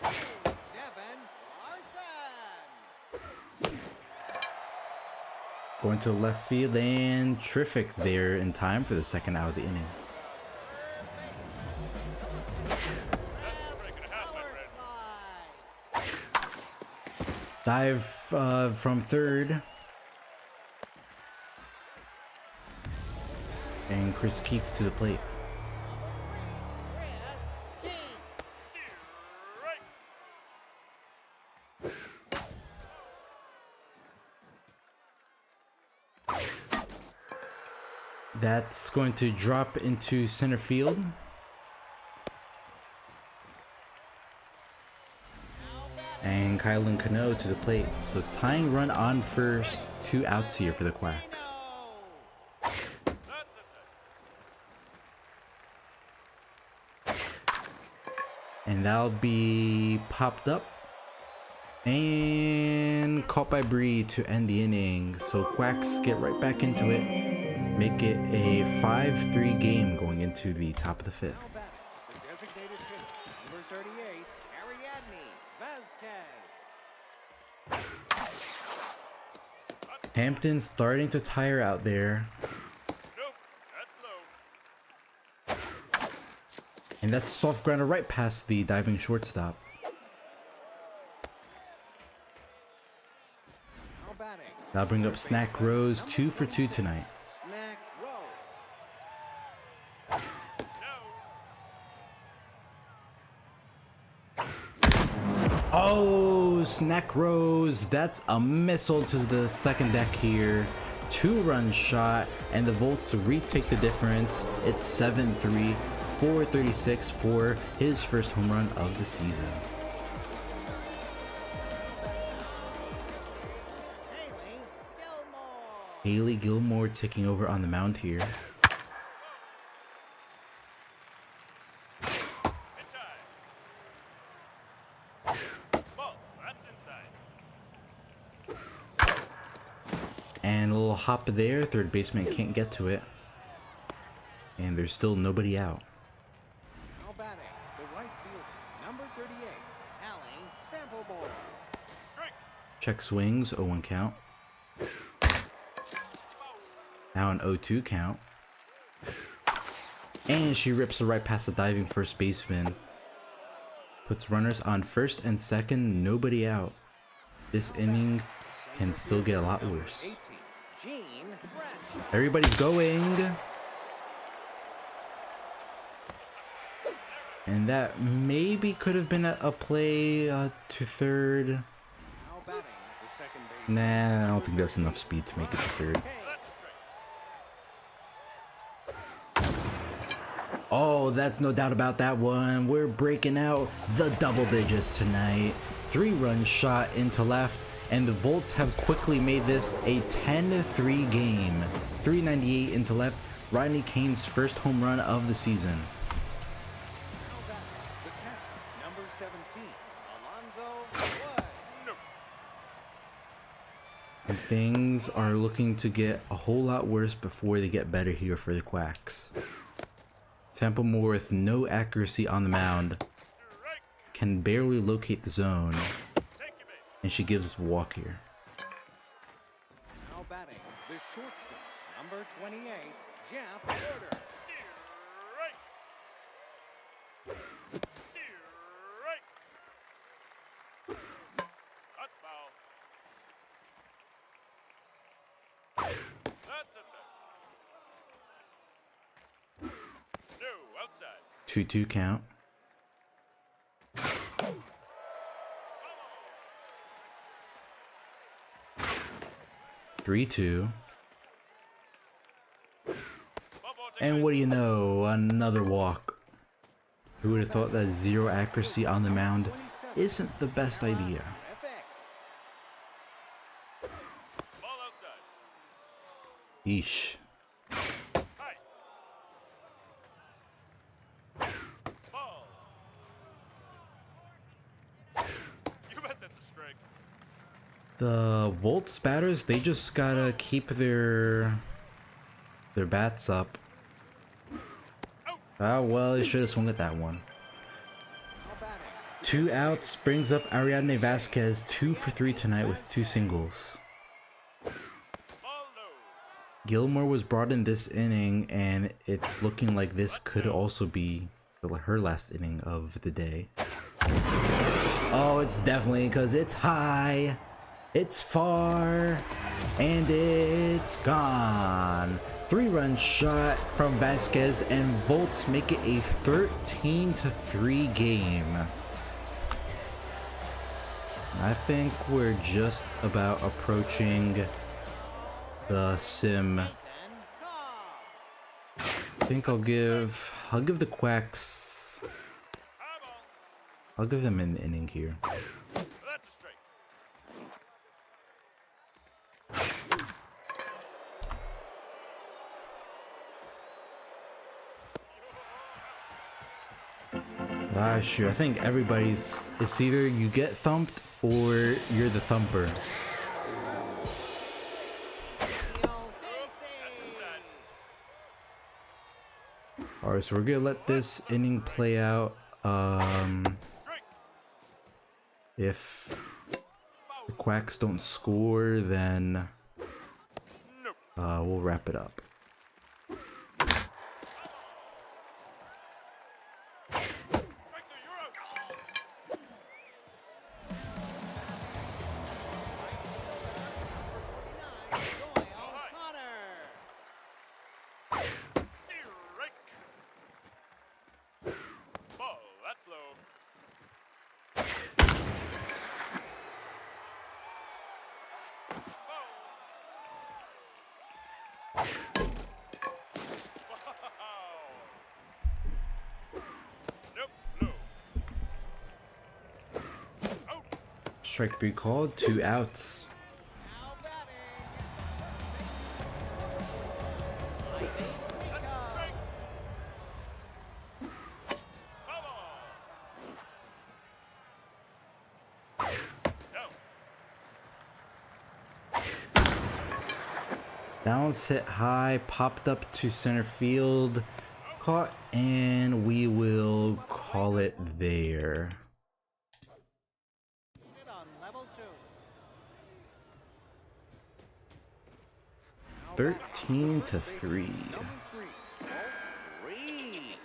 Devin Larson. Going to left field, and Triffic there in time for the second out of the inning. Dive from third. And Chris Keith to the plate. Chris Keith. Strike. That's going to drop into center field. And Kylan Cano to the plate. So tying run on first, 2 outs here for the Quacks. That's a touch. And that'll be popped up and caught by Bree to end the inning. So Quacks get right back into it, make it a 5-3 game going into the top of the 5th. Now batting, the designated hitter, number 38, Ariadne Vasquez. Hampton starting to tire out there. And that's a soft grounder right past the diving shortstop. Now batting. That'll bring up Snack Rose, 2 for 2 tonight. Snack Rose. Oh, Snack Rose. That's a missile to the second deck here. 2-run shot, and the Volts retake the difference. It's 7-3, 436 for his first home run of the season. Haley Gilmore. Haley Gilmore taking over on the mound here. And tie. Ball. That's inside. And a little hop there. Third baseman can't get to it. And there's still nobody out. Now batting. The right fielder. Number 38. Allie Samplemore. Strike. Check swings, 0-1 count. Now an 0-2 count. And she rips it right past the diving first baseman. Puts runners on first and second, nobody out. This inning can still get a lot worse. 18. Jean Bradshaw. Everybody's going. And that maybe could have been a play to third. Now batting. The second base. Nah, I don't think that's enough speed to make it to third. K. That's a strike. Oh, that's no doubt about that one. We're breaking out the double digits tonight. 3-run shot into left, and the Volts have quickly made this a 10-3 game. 398 into left. Rodney Kane's first home run of the season. Now batting. The catcher. Number 17. Alonzo Wood. No. And things are looking to get a whole lot worse before they get better here for the Quacks. Samplemore with no accuracy on the mound Strike. can barely locate the zone, Take your base. and she gives us a walk here. Now batting. The shortstop. Number 28. Jeff Porter. Strike. Strike. Hot foul. That's upside. No, outside. 2-2 count. 3-2. And what do you know? Another walk. Who would have thought that zero accuracy on the mound isn't the best idea? Effect. Ball outside. Yeesh. High. Ball. You bet that's a strike. The Volts batters, they just gotta keep their bats up. Ah, well, he should have swung at that one. Now batting. 2 outs brings up Ariadne Vasquez, 2 for 3 tonight with 2 singles. Ball low. Gilmore was brought in this inning, and it's looking like this could also be her last inning of the day. Oh, it's definitely because it's high, it's far, and it's gone. 3-run shot from Vasquez, and Volts make it a 13-3 game. I think we're just about approaching the sim. And call. I think I'll give the Quacks. High ball. I'll give them an inning here. That's a strike. Ah, sure. I think everybody's. It's either you get thumped or you're the thumper. Leo That's Casey. inside. All right, so we're gonna let this inning play out. Strike. If the Quacks don't score, then Nope. we'll wrap it up. Nope, no. Out. Strike 3 called, 2 outs. Now batting. High base That's a Rico. strike. Come on. Down. Bounce hit high, popped up to center field, caught, and we will call it there. Hit on level 2. Now 13 to First 3. baseman, number 3, Walt Reed.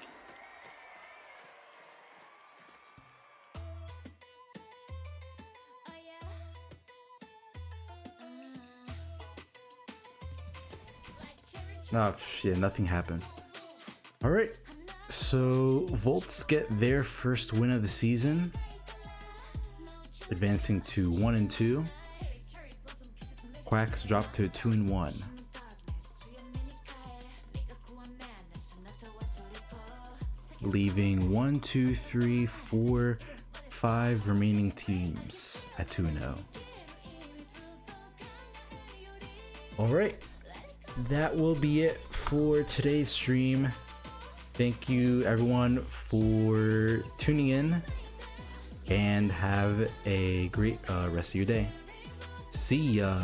Oh shit, nothing happened. Alright, so Volts get their first win of the season, advancing to 1-2. Quacks drop to 2-1. Leaving 1, 2, 3, 4, 5 remaining teams at 2-0. Alright, that will be it for today's stream. Thank you everyone for tuning in and have a great rest of your day. See ya.